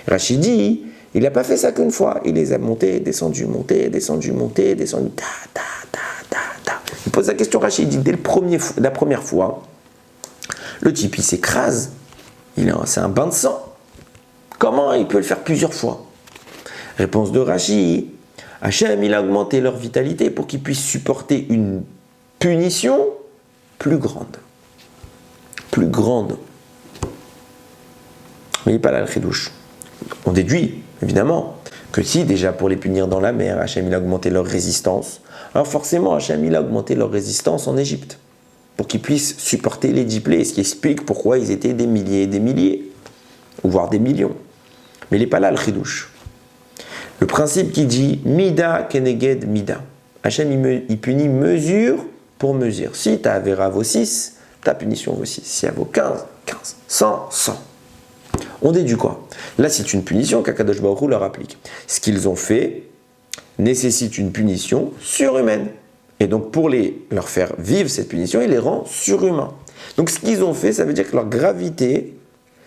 A: Rachid dit, il n'a pas fait ça qu'une fois. Il les a montés, descendus, montés, descendus, montés, descendus. Il pose la question, Rachid, il dit, dès la première fois, le type, il s'écrase. C'est un bain de sang. Comment il peut le faire plusieurs fois? Réponse de Rachid, Hachem, il a augmenté leur vitalité pour qu'ils puissent supporter une punition plus grande. Plus grande. Mais il n'est pas là le chidouche. On déduit, évidemment, que si déjà pour les punir dans la mer, Hachem il a augmenté leur résistance, alors forcément Hachem il a augmenté leur résistance en Égypte, pour qu'ils puissent supporter les 10 plaies, ce qui explique pourquoi ils étaient des milliers et des milliers, ou voire des millions. Mais il n'est pas là le chidouche. Le principe qui dit Mida keneged Mida. Hachem il punit mesure pour mesure. Si ta Avera vaut 6, ta punition vaut 6. Si elle vaut 15, 15. 100, 100. On déduit quoi? Là, c'est une punition qu'Akadosh Baruch Hu leur applique. Ce qu'ils ont fait nécessite une punition surhumaine. Et donc, pour leur faire vivre cette punition, il les rend surhumains. Donc, ce qu'ils ont fait, ça veut dire que leur gravité,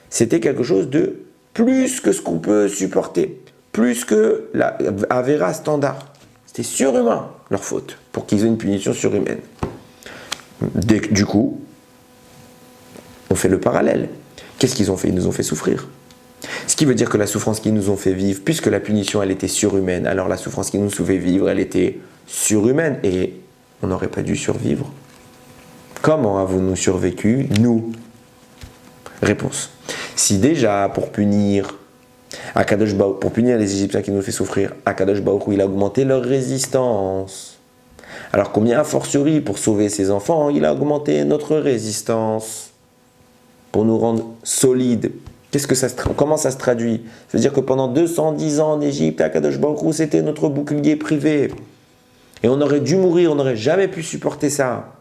A: c'était quelque chose de plus que ce qu'on peut supporter. Plus que la Avera standard. C'était surhumain, leur faute, pour qu'ils aient une punition surhumaine. Du coup, on fait le parallèle. Qu'est-ce qu'ils ont fait? Ils nous ont fait souffrir. Ce qui veut dire que la souffrance qu'ils nous ont fait vivre, puisque la punition, elle était surhumaine, alors la souffrance qu'ils nous ont fait vivre, elle était surhumaine. Et on n'aurait pas dû survivre. Comment avons-nous survécu, nous? Réponse. Si déjà, pour punir les Égyptiens qui nous ont fait souffrir, Akadosh Baruch Hu, il a augmenté leur résistance. Alors combien a fortiori pour sauver ses enfants, il a augmenté notre résistance pour nous rendre solides. Comment ça se traduit? Ça veut dire que pendant 210 ans en Égypte, Akadosh Baruch Hu, c'était notre bouclier privé. Et on aurait dû mourir, on n'aurait jamais pu supporter ça.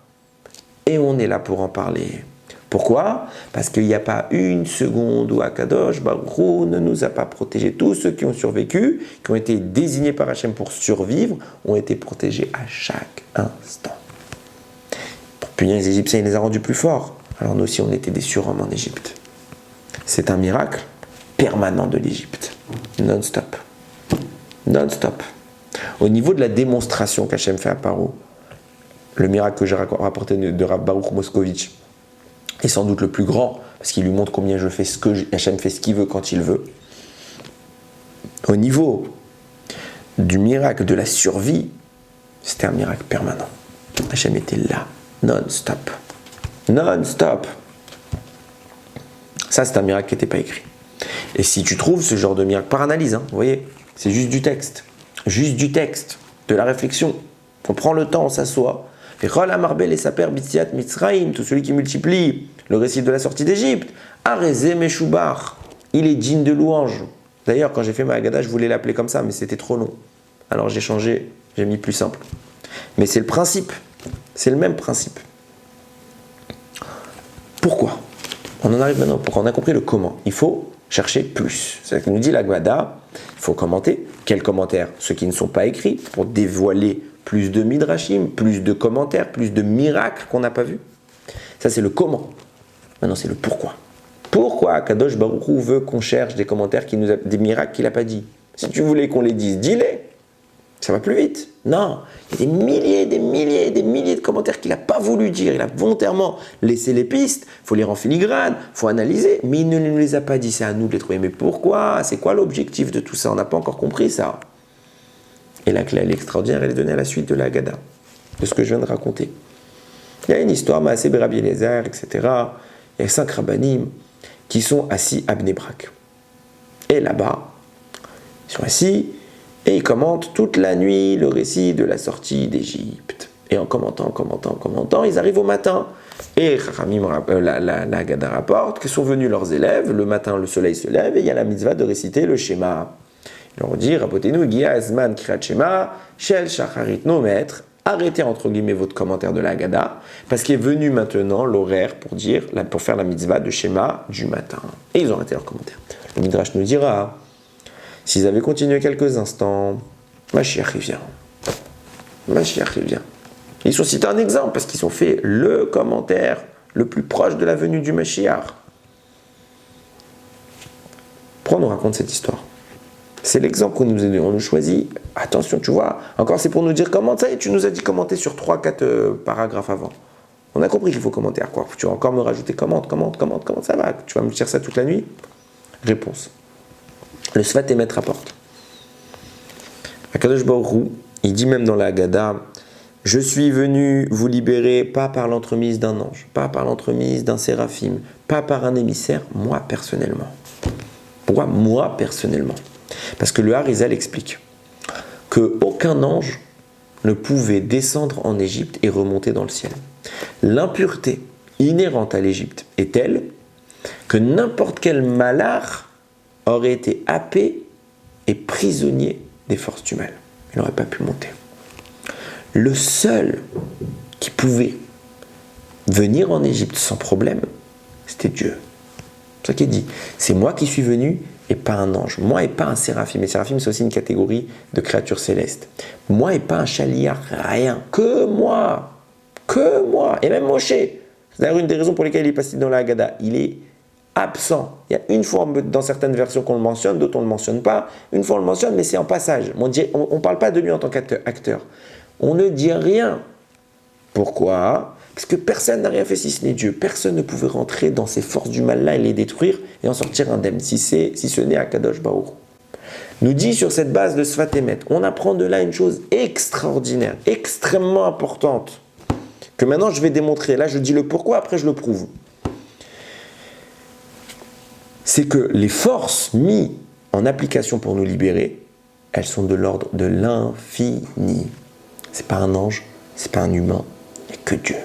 A: Et on est là pour en parler. Pourquoi? Parce qu'il n'y a pas une seconde où Akadosh Baruch Hu ne nous a pas protégés. Tous ceux qui ont survécu, qui ont été désignés par Hachem pour survivre, ont été protégés à chaque instant. Pour punir les Égyptiens, il les a rendus plus forts. Alors nous aussi, on était des surhommes en Égypte. C'est un miracle permanent de l'Égypte. Non-stop. Non-stop. Au niveau de la démonstration qu'Hachem fait à Paro, le miracle que j'ai rapporté de Rav Baruch Moscovitch est sans doute le plus grand, parce qu'il lui montre combien Hachem fait ce qu'il veut quand il veut. Au niveau du miracle de la survie, c'était un miracle permanent. Hachem était là, non-stop. Non-stop. Ça, c'est un miracle qui n'était pas écrit. Et si tu trouves ce genre de miracle, par analyse, vous voyez, c'est juste du texte, de la réflexion. On prend le temps, on s'assoit. Et tout celui qui multiplie le récit de la sortie d'Égypte, Arezé Meshoubar, il est digne de louange. D'ailleurs, quand j'ai fait ma Haggadah, je voulais l'appeler comme ça, mais c'était trop long. Alors j'ai changé, j'ai mis plus simple. Mais c'est le principe, c'est le même principe. Pourquoi? On en arrive maintenant, pourquoi on a compris le comment. Il faut chercher plus. C'est ce que nous dit la Haggadah. Il faut commenter. Quels commentaires? Ceux qui ne sont pas écrits, pour dévoiler plus de midrashim, plus de commentaires, plus de miracles qu'on n'a pas vus. Ça, c'est le comment. Maintenant, c'est le pourquoi. Pourquoi Kadosh Baruch Hu veut qu'on cherche des commentaires, des miracles qu'il n'a pas dit? Si tu voulais qu'on les dise, dis-les. Ça va plus vite. Non, il y a des milliers de commentaires qu'il n'a pas voulu dire. Il a volontairement laissé les pistes. Il faut les rendre filigranes, il faut analyser. Mais il ne nous les a pas dit. C'est à nous de les trouver. Mais pourquoi? C'est quoi l'objectif de tout ça? On n'a pas encore compris ça. Et la clé, elle est extraordinaire. Elle est donnée à la suite de la Haggadah, de ce que je viens de raconter. Il y a une histoire, Maaseh Rabbi Eliezer, etc. Il y a 5 rabbanim qui sont assis à Bnei Brak. Et là-bas, ils sont assis et ils commentent toute la nuit le récit de la sortie d'Égypte. Et en commentant, ils arrivent au matin. Et la Haggadah rapporte que sont venus leurs élèves. Le matin, le soleil se lève et il y a la mitzvah de réciter le Shema. Ils leur dit, Rabotenu, Gia Azman Kirat Shema, Shel Shacharit No Maître. Arrêtez entre guillemets votre commentaire de la Haggadah, parce qu'il est venu maintenant l'horaire pour faire la mitzvah de Shema du matin. Et ils ont arrêté leur commentaire. Le Midrash nous dira, s'ils avaient continué quelques instants, Mashiach revient. Ils ont cité un exemple, parce qu'ils ont fait le commentaire le plus proche de la venue du Mashiach. Pourquoi on nous raconte cette histoire? C'est l'exemple qu'on nous choisit. Attention, tu vois, encore c'est pour nous dire comment, ça y est, tu nous as dit commenter sur 3-4 paragraphes avant. On a compris qu'il faut commenter à quoi? Tu vas encore me rajouter commente, ça va? Tu vas me dire ça toute la nuit? Réponse. Le Sfat Emet rapporte. Akadosh Baruch Hu, il dit même dans la Haggadah, je suis venu vous libérer pas par l'entremise d'un ange, pas par l'entremise d'un séraphim, pas par un émissaire, moi personnellement. Pourquoi moi personnellement? Parce que le Harizal explique qu'aucun ange ne pouvait descendre en Égypte et remonter dans le ciel. L'impureté inhérente à l'Égypte est telle que n'importe quel malach aurait été happé et prisonnier des forces du mal. Il n'aurait pas pu monter. Le seul qui pouvait venir en Égypte sans problème, c'était Dieu. C'est ça qu'il dit. C'est moi qui suis venu et pas un ange. Moi et pas un séraphim. Et séraphim, c'est aussi une catégorie de créatures célestes. Moi et pas un chaliar, rien. Que moi. Et même Moshe. C'est d'ailleurs une des raisons pour lesquelles il est passé dans la Haggadah. Il est absent. Il y a une fois dans certaines versions qu'on le mentionne, d'autres on ne le mentionne pas. Une fois on le mentionne, mais c'est en passage. On ne parle pas de lui en tant qu'acteur. On ne dit rien. Pourquoi? Parce que personne n'a rien fait si ce n'est Dieu. Personne ne pouvait rentrer dans ces forces du mal-là et les détruire et en sortir indemne, si ce n'est Akadosh Baruch Hu. Nous dit sur cette base de Sfat Emet, on apprend de là une chose extraordinaire, extrêmement importante, que maintenant je vais démontrer. Là je dis le pourquoi, après je le prouve. C'est que les forces mises en application pour nous libérer, elles sont de l'ordre de l'infini. C'est pas un ange, c'est pas un humain, il n'y a que Dieu.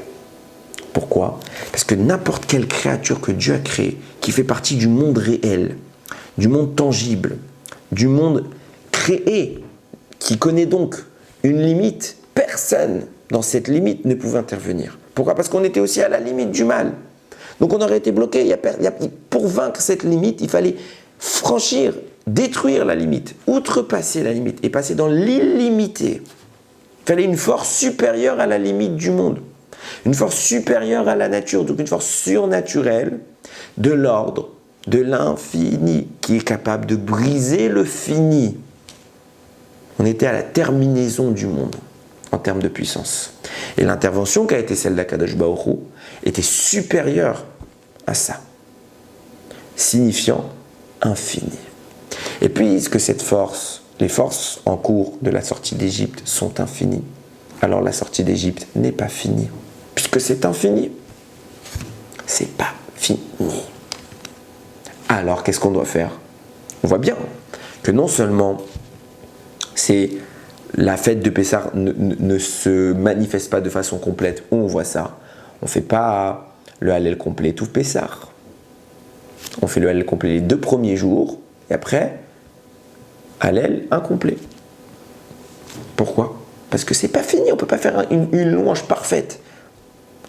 A: Pourquoi? Parce que n'importe quelle créature que Dieu a créée, qui fait partie du monde réel, du monde tangible, du monde créé, qui connaît donc une limite. Personne dans cette limite ne pouvait intervenir. Pourquoi? Parce qu'on était aussi à la limite du mal. Donc on aurait été bloqué. Pour vaincre cette limite, il fallait franchir, détruire la limite, outrepasser la limite et passer dans l'illimité. Il fallait une force supérieure à la limite du monde, une force supérieure à la nature, donc une force surnaturelle de l'ordre, de l'infini, qui est capable de briser le fini. On était à la terminaison du monde en termes de puissance. Et l'intervention qui a été celle d'Akadosh Baruch Hu était supérieure à ça, signifiant infini. Et puisque cette force, les forces en cours de la sortie d'Égypte sont infinies, alors la sortie d'Égypte n'est pas finie. Puisque c'est infini, c'est pas fini. Alors qu'est-ce qu'on doit faire? On voit bien que non seulement la fête de Pessah ne se manifeste pas de façon complète, où on voit ça. On ne fait pas le Hallel complet tout Pessah. On fait le Hallel complet les 2 premiers jours, et après, Hallel incomplet. Pourquoi? Parce que c'est pas fini, on ne peut pas faire une louange parfaite.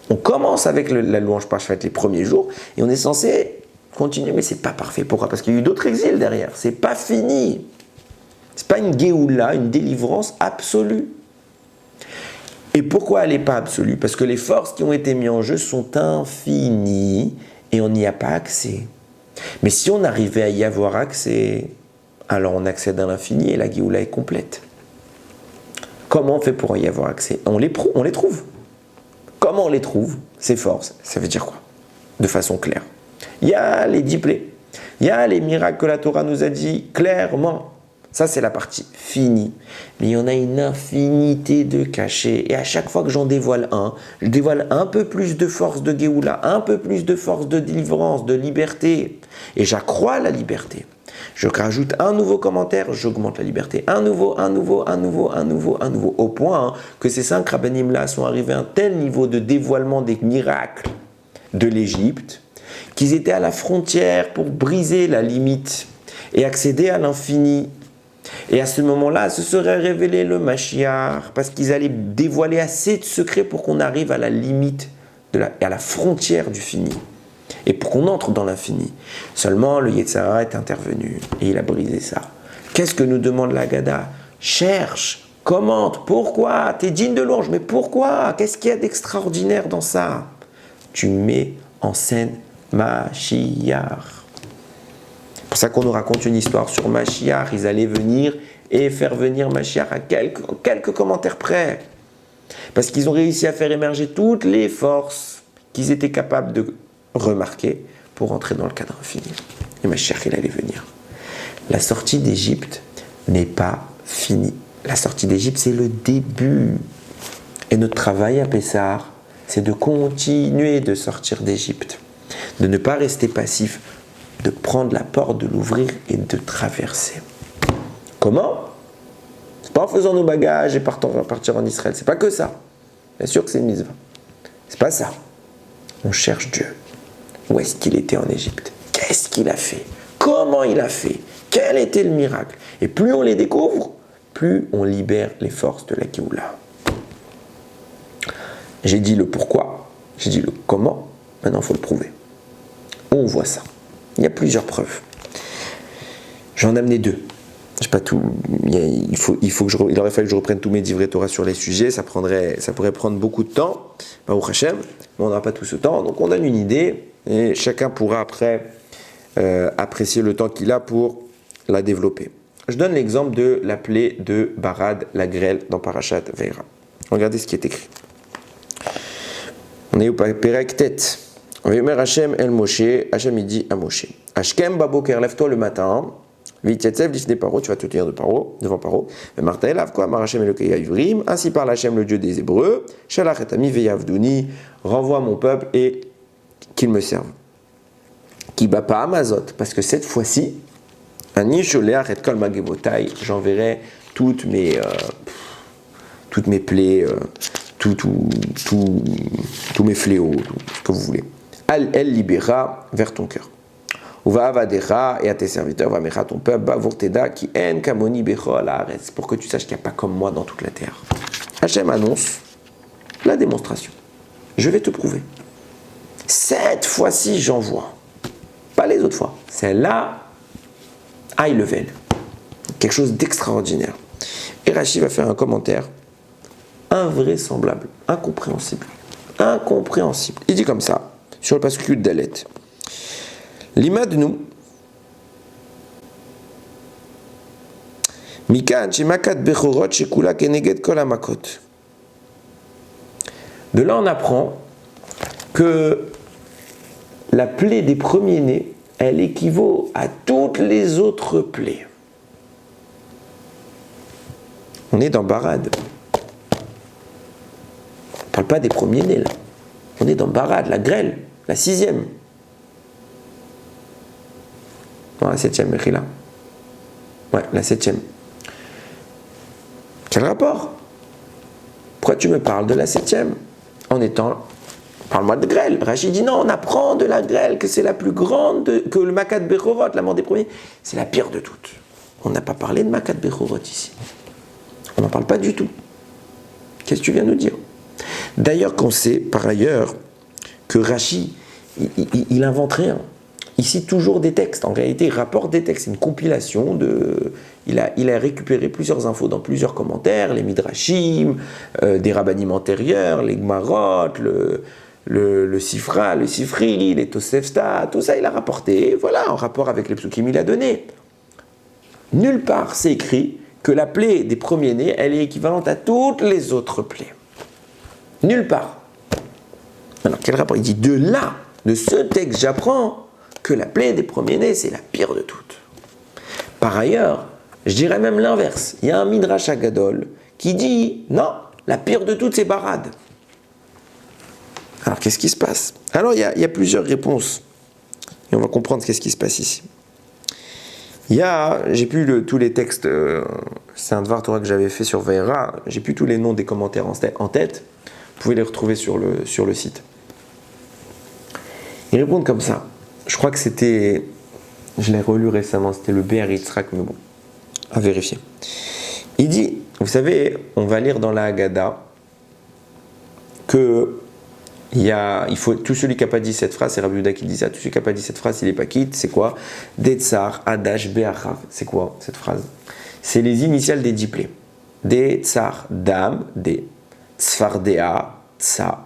A: On commence avec la louange parfaite les premiers jours, et on est censé continuer, mais c'est pas parfait. Pourquoi? Parce qu'il y a eu d'autres exils derrière, c'est pas fini. C'est pas une Géoula, une délivrance absolue. Et pourquoi elle n'est pas absolue? Parce que les forces qui ont été mises en jeu sont infinies et on n'y a pas accès. Mais si on arrivait à y avoir accès, alors on accède à l'infini et la Géoula est complète. Comment on fait pour y avoir accès? On les trouve. Comment on les trouve, ces forces? Ça veut dire quoi? De façon claire. Il y a les 10 plaies. Il y a les miracles que la Torah nous a dit clairement. Ça, c'est la partie finie. Mais il y en a une infinité de cachets. Et à chaque fois que j'en dévoile un, je dévoile un peu plus de force de Géoula, un peu plus de force de délivrance, de liberté. Et j'accrois la liberté. Je rajoute un nouveau commentaire, j'augmente la liberté. Un nouveau. Au point que ces 5 rabbinim-là sont arrivés à un tel niveau de dévoilement des miracles de l'Égypte qu'ils étaient à la frontière pour briser la limite et accéder à l'infini. Et à ce moment-là, se serait révélé le Mashiach, parce qu'ils allaient dévoiler assez de secrets pour qu'on arrive à la limite, à la frontière du fini, et pour qu'on entre dans l'infini. Seulement, le Yetzer Hara est intervenu, et il a brisé ça. Qu'est-ce que nous demande la Haggadah? Cherche, commente, pourquoi? T'es digne de louange, mais pourquoi? Qu'est-ce qu'il y a d'extraordinaire dans ça? Tu mets en scène Mashiach. C'est pour ça qu'on nous raconte une histoire sur Mashiach. Ils allaient venir et faire venir Mashiach à quelques commentaires près. Parce qu'ils ont réussi à faire émerger toutes les forces qu'ils étaient capables de remarquer pour entrer dans le cadre infini. Et Mashiach, il allait venir. La sortie d'Égypte n'est pas finie. La sortie d'Égypte, c'est le début. Et notre travail à Pessah, c'est de continuer de sortir d'Égypte. De ne pas rester passif, de prendre la porte, de l'ouvrir et de traverser. Comment? C'est pas en faisant nos bagages et partir en Israël. C'est pas que ça. Bien sûr que c'est une mitzvah. C'est pas ça. On cherche Dieu. Où est-ce qu'il était en Égypte? Qu'est-ce qu'il a fait? Comment il a fait? Quel était le miracle? Et plus on les découvre, plus on libère les forces de la Géoula. J'ai dit le pourquoi, j'ai dit le comment, maintenant il faut le prouver. Où on voit ça? Il y a plusieurs preuves. J'en ai amené 2. Je sais pas tout. Il aurait fallu que je reprenne tous mes divrei Torah sur les sujets. Ça pourrait prendre beaucoup de temps. Baruch Hashem, mais on n'aura pas tout ce temps. Donc on donne une idée et chacun pourra après apprécier le temps qu'il a pour la développer. Je donne l'exemple de la plaie de Barad, la grêle dans Parashat Veira. Regardez ce qui est écrit. On est au Perek Tet. Vayomer Hashem el Moshe, Hashem il dit à Moshe, Ashkem baboker, lève-toi le matin, V'yitzetzev lifnei Paro, tu vas te tenir devant Paro, Ve'marta elav ko amar Hashem Elokei ha'ivrim, ainsi parle Hashem le Dieu des Hébreux, Shalach et ami ve'yavduni, renvoie mon peuple et qu'il me serve. Ki bapa amazot, parce que cette fois-ci, ani sholeach et kol magebotai, j'enverrai toutes mes plaies, tous mes fléaux, tout ce que vous voulez. Elle libéra vers ton cœur. Uva avadecha, et à tes serviteurs, va mecha ton peuple, bavour teda, qui en kamoni bechol haaretz, pour que tu saches qu'il n'y a pas comme moi dans toute la terre. Hachem annonce la démonstration. Je vais te prouver. Cette fois-ci, j'envoie. Pas les autres fois. Celle-là, high level. Quelque chose d'extraordinaire. Et Rashi va faire un commentaire invraisemblable, incompréhensible. Incompréhensible. Il dit comme ça, sur le pasuk d'Alet. Limadnu Mikan shemakat bechorot shekula keneged kol hamakot. De là, on apprend que la plaie des premiers-nés, elle équivaut à toutes les autres plaies. On est dans Barad. On ne parle pas des premiers-nés, là. On est dans Barad, la grêle, la 6e. Non, la 7e, Mechila. Ouais, la 7e. Quel rapport? Pourquoi tu me parles de la 7e? En étant... Parle-moi de grêle. Rachid dit non, on apprend de la grêle que c'est la plus grande, que le Makat Bechorot, la mort des premiers, c'est la pire de toutes. On n'a pas parlé de Makat Bechorot ici. On n'en parle pas du tout. Qu'est-ce que tu viens nous dire? D'ailleurs, qu'on sait par ailleurs que Rashi, il invente rien. Il cite toujours des textes. En réalité, il rapporte des textes. C'est une compilation de... Il a récupéré plusieurs infos dans plusieurs commentaires, les Midrashim, des rabbanim antérieurs, les Gmarot, le Sifra, le Sifri, les Tosefta, tout ça il a rapporté. Voilà, en rapport avec les psukim il a donné. Nulle part c'est écrit que la plaie des premiers-nés, elle est équivalente à toutes les autres plaies. Nulle part. Alors, quel rapport? Il dit, de là, de ce texte, j'apprends que la plaie des premiers-nés, c'est la pire de toutes. Par ailleurs, je dirais même l'inverse. Il y a un Midrash Agadol qui dit, non, la pire de toutes, c'est Barad. Alors, qu'est-ce qui se passe? Alors, il y a plusieurs réponses. Et on va comprendre qu'est-ce qui se passe ici. J'ai plus tous les textes, c'est un Dvar Torah que j'avais fait sur Vaera, j'ai plus tous les noms des commentaires en tête, vous pouvez les retrouver sur le site. Ils répondent comme ça, je crois que c'était, je l'ai relu récemment, c'était le Be'er Yitzhak, mais bon, à vérifier. Il dit, vous savez, on va lire dans la Haggadah que il faut, tout celui qui n'a pas dit cette phrase, c'est Rabbi Yehuda qui dit ça, tout celui qui n'a pas dit cette phrase, il n'est pas quitte, c'est quoi? Detzar, Adash, Be'achav. C'est quoi cette phrase? C'est les initiales des 10 plaies. Detzar, Dam, De. Tzfardea, Tsa.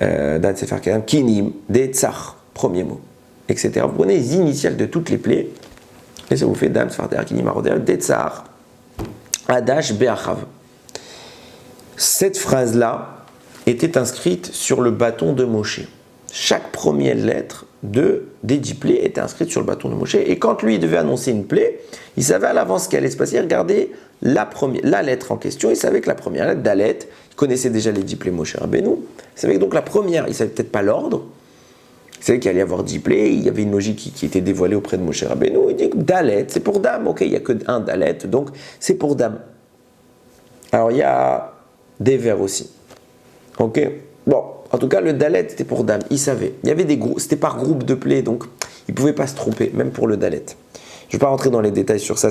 A: Dan Sefer Kadam, Kinim, Detzar, premier mot, etc. Vous prenez les initiales de toutes les plaies, et ça vous fait Dam, Tzfardea, Kinim, Arodea, Detzar, Adash, Be'achav. Cette phrase-là était inscrite sur le bâton de Moshe. Chaque première lettre des 10 plaies était inscrite sur le bâton de Moshe. Et quand lui devait annoncer une plaie, il savait à l'avance ce qui allait se passer. Il regardait la lettre en question. Il savait que la première lettre, Dalet, il connaissait déjà les 10 plaies Moshe Rabbeinu. Il savait que donc la première, il ne savait peut-être pas l'ordre. Il savait qu'il allait y avoir 10 plaies. Il y avait une logique qui était dévoilée auprès de Moshe Rabbeinu. Il dit que Dalet, c'est pour Dame. Ok, il n'y a qu'un Dalet, donc c'est pour Dame. Alors il y a des vers aussi. Ok, bon, en tout cas, le Dalet, c'était pour Dame, il savait. Il y avait des groupes, c'était par groupe de plaies, donc il ne pouvait pas se tromper, même pour le Dalet. Je ne vais pas rentrer dans les détails sur ça,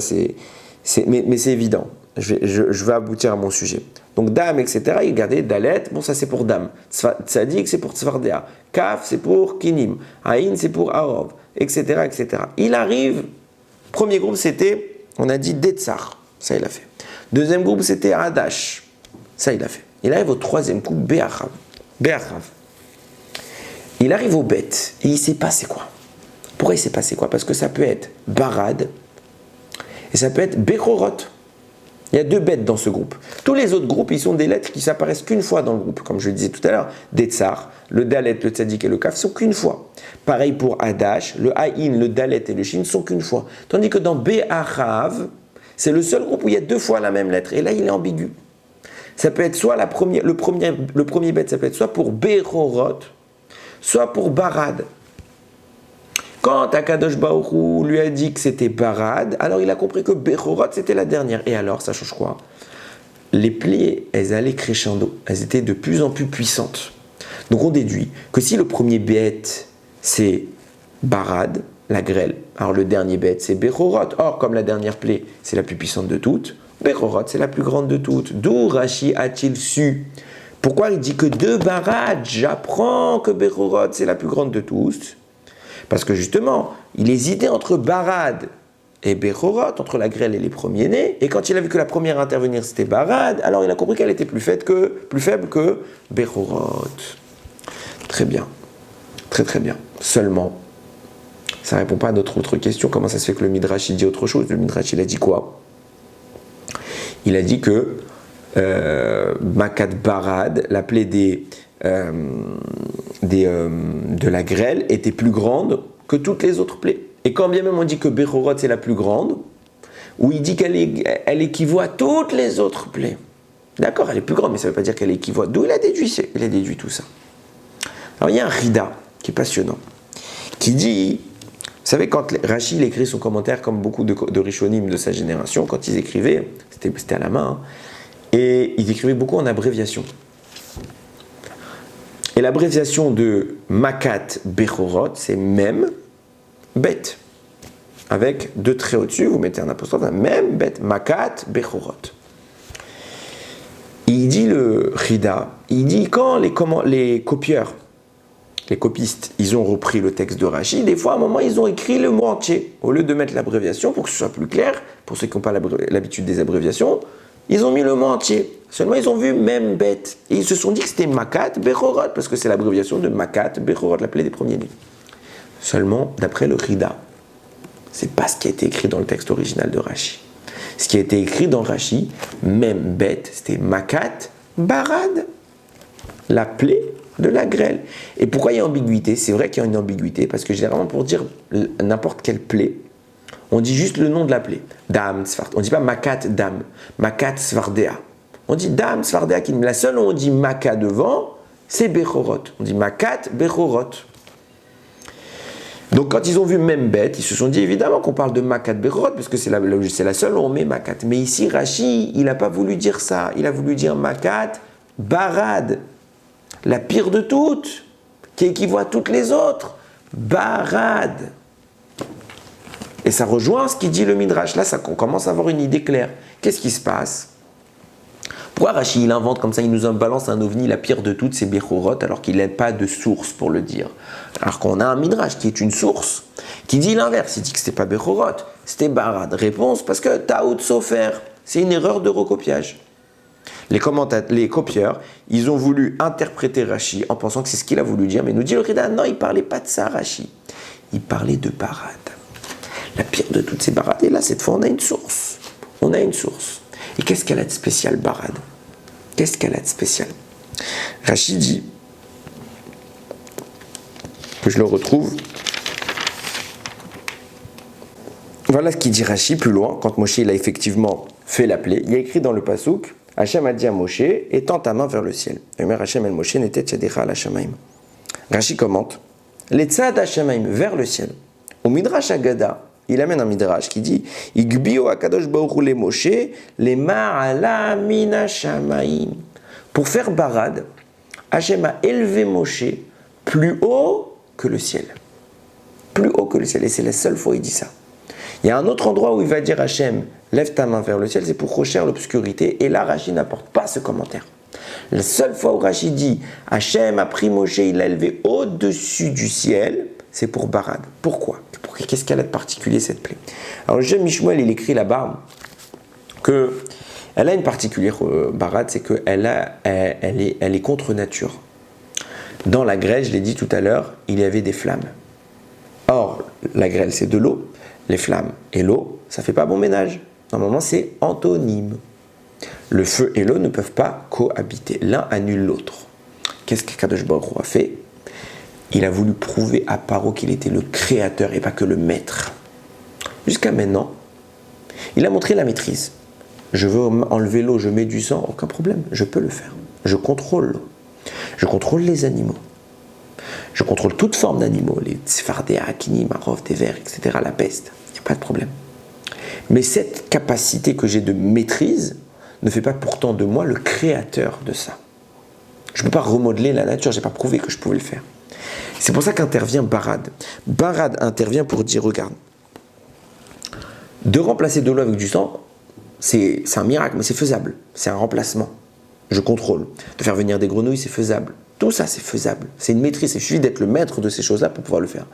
A: mais c'est évident. Je vais aboutir à mon sujet. Donc Dame, etc., il regardait Dalet, bon, ça c'est pour Dame. Tzadik, c'est pour Tzfardea. Kaf, c'est pour Kinim. Aïn, c'est pour Aov, etc., etc. Il arrive, premier groupe, c'était, on a dit Detzar, ça il a fait. Deuxième groupe, c'était Adash, ça il a fait. Il arrive au troisième coup, Be'achav. Il arrive aux bêtes et il s'est passé quoi? Pourquoi il s'est passé quoi? Parce que ça peut être Barad et ça peut être Bechorot. Il y a 2 bêtes dans ce groupe. Tous les autres groupes, ils sont des lettres qui s'apparaissent qu'une fois dans le groupe. Comme je le disais tout à l'heure, Detzar, le Dalet, le Tzadik et le Kaf sont qu'une fois. Pareil pour Adash, le Aïn, le Dalet et le Shin sont qu'une fois. Tandis que dans Be'achav, c'est le seul groupe où il y a 2 fois la même lettre. Et là, il est ambigu. Ça peut être soit le premier bête, ça peut être soit pour Bechorot, soit pour Barad. Quand Akadosh Baruch Hu lui a dit que c'était Barad, alors il a compris que Bechorot c'était la dernière. Et alors, ça change quoi? Les plaies, elles allaient crescendo, elles étaient de plus en plus puissantes. Donc on déduit que si le premier bête c'est Barad, la grêle. Alors le dernier bête, c'est Bechorot. Or, comme la dernière plaie, c'est la plus puissante de toutes, Bechorot, c'est la plus grande de toutes. D'où Rashi a-t-il su? Pourquoi il dit que de Barad, j'apprends que Bechorot, c'est la plus grande de tous? Parce que justement, il hésitait entre Barad et Bechorot, entre la grêle et les premiers-nés, et quand il a vu que la première à intervenir, c'était Barad, alors il a compris qu'elle était plus faible que Bechorot. Très bien. Très très bien. Seulement, ça ne répond pas à notre autre question. Comment ça se fait que le Midrash il dit autre chose? Le Midrash il a dit quoi? Il a dit que Makat Barad, la plaie de la grêle, était plus grande que toutes les autres plaies. Et quand bien même on dit que Bechorot c'est la plus grande, où il dit qu'elle équivaut à toutes les autres plaies. D'accord, elle est plus grande, mais ça ne veut pas dire qu'elle équivaut. D'où il a déduit tout ça. Alors il y a un Rida qui est passionnant, qui dit, vous savez, quand Rashi écrit son commentaire, comme beaucoup de Rishonim de sa génération, quand ils écrivaient, c'était à la main, hein, et ils écrivaient beaucoup en abréviation. Et l'abréviation de Makat Bechorot, c'est Mem Bet. Avec deux traits au-dessus, vous mettez un apostrophe, Mem Bet, Makat Bechorot. Il dit le Rida, il dit quand les copieurs, les copistes, ils ont repris le texte de Rashi, des fois, à un moment, ils ont écrit le mot entier. Au lieu de mettre l'abréviation, pour que ce soit plus clair, pour ceux qui n'ont pas l'habitude des abréviations, ils ont mis le mot entier. Seulement, ils ont vu même bête. Et ils se sont dit que c'était Makat Bechorot, parce que c'est l'abréviation de Makat Bechorot, la plaie des premiers-nés. Seulement, d'après le Rida, c'est pas ce qui a été écrit dans le texte original de Rashi. Ce qui a été écrit dans Rashi, même bête, c'était Makat Barad, la plaie de la grêle. Et pourquoi il y a ambiguïté? C'est vrai qu'il y a une ambiguïté, parce que généralement, pour dire n'importe quelle plaie, on dit juste le nom de la plaie. Dam, Svart. On ne dit pas Makat Dam, Makat Svardea. On dit Dam, Svardea, qui la seule où on dit Maka devant, c'est Bechorot. On dit Makat Bechorot. Donc quand ils ont vu même bête, ils se sont dit évidemment qu'on parle de Makat Bechorot, parce que c'est la seule où on met Makat. Mais ici, Rashi, il n'a pas voulu dire ça. Il a voulu dire Makat Barad, la pire de toutes, qui équivaut à toutes les autres. Barad. Et ça rejoint ce qu'il dit le Midrash. Là, on commence à avoir une idée claire. Qu'est-ce qui se passe? Pourquoi Rashi, il invente comme ça, il nous balance un ovni, la pire de toutes, c'est Bechorot, alors qu'il n'a pas de source pour le dire. Alors qu'on a un Midrash qui est une source, qui dit l'inverse. Il dit que c'était pas Bechorot, c'était Barad. Réponse, parce que Taout Sofer, c'est une erreur de recopiage. Les copieurs, ils ont voulu interpréter Rashi en pensant que c'est ce qu'il a voulu dire, mais nous dit le Rida, non, il ne parlait pas de ça, Rashi. Il parlait de Barad. La pire de toutes ces Barad. Et là, cette fois, on a une source. On a une source. Et qu'est-ce qu'elle a de spécial, Barad? Qu'est-ce qu'elle a de spécial? Rashi dit, que je le retrouve, voilà ce qu'il dit Rashi plus loin, quand Moshe il a effectivement fait la plaie. Il y a écrit dans le Passouk, Hachem a dit à Moshe, étends ta main vers le ciel. Et Hachem el Moshe n'était tchadecha al Hashamaim. Rashi commente, les tzad Hashamaim vers le ciel. Au Midrash Agada, il amène un Midrash qui dit, Igbio akadosh baruch hu le Moshe, le ma'ala min Hashamaim. Pour faire barad, Hachem a élevé Moshe plus haut que le ciel. Plus haut que le ciel. Et c'est la seule fois où il dit ça. Il y a un autre endroit où il va dire Hachem, lève ta main vers le ciel, c'est pour rocher l'obscurité. Et là, Rashi n'apporte pas ce commentaire. La seule fois où Rashi dit Hachem a pris Moshe, il l'a élevé au-dessus du ciel, c'est pour Barad. Pourquoi? Qu'est-ce qu'elle a de particulier cette plaie? Alors, le jeune Mishmuel, il écrit là-bas qu'elle a une particulière Barad, c'est qu'elle est contre nature. Dans la grêle, je l'ai dit tout à l'heure, il y avait des flammes. Or, la grêle, c'est de l'eau. Les flammes et l'eau, ça ne fait pas bon ménage. Normalement, c'est antonyme. Le feu et l'eau ne peuvent pas cohabiter. L'un annule l'autre. Qu'est-ce que Kadosh Baruch Hu a fait? Il a voulu prouver à Paro qu'il était le créateur et pas que le maître. Jusqu'à maintenant, il a montré la maîtrise. Je veux enlever l'eau, je mets du sang, aucun problème, je peux le faire. Je contrôle l'eau. Je contrôle les animaux. Je contrôle toute forme d'animaux, les Sfardéa, Akini, Marov, des vers, etc., la peste. Il n'y a pas de problème. Mais cette capacité que j'ai de maîtrise ne fait pas pourtant de moi le créateur de ça. Je ne peux pas remodeler la nature, je n'ai pas prouvé que je pouvais le faire. C'est pour ça qu'intervient Barad. Barad intervient pour dire, regarde, de remplacer de l'eau avec du sang, c'est un miracle, mais c'est faisable. C'est un remplacement. Je contrôle. De faire venir des grenouilles, c'est faisable. Tout ça, c'est faisable. C'est une maîtrise. Il suffit d'être le maître de ces choses-là pour pouvoir le faire.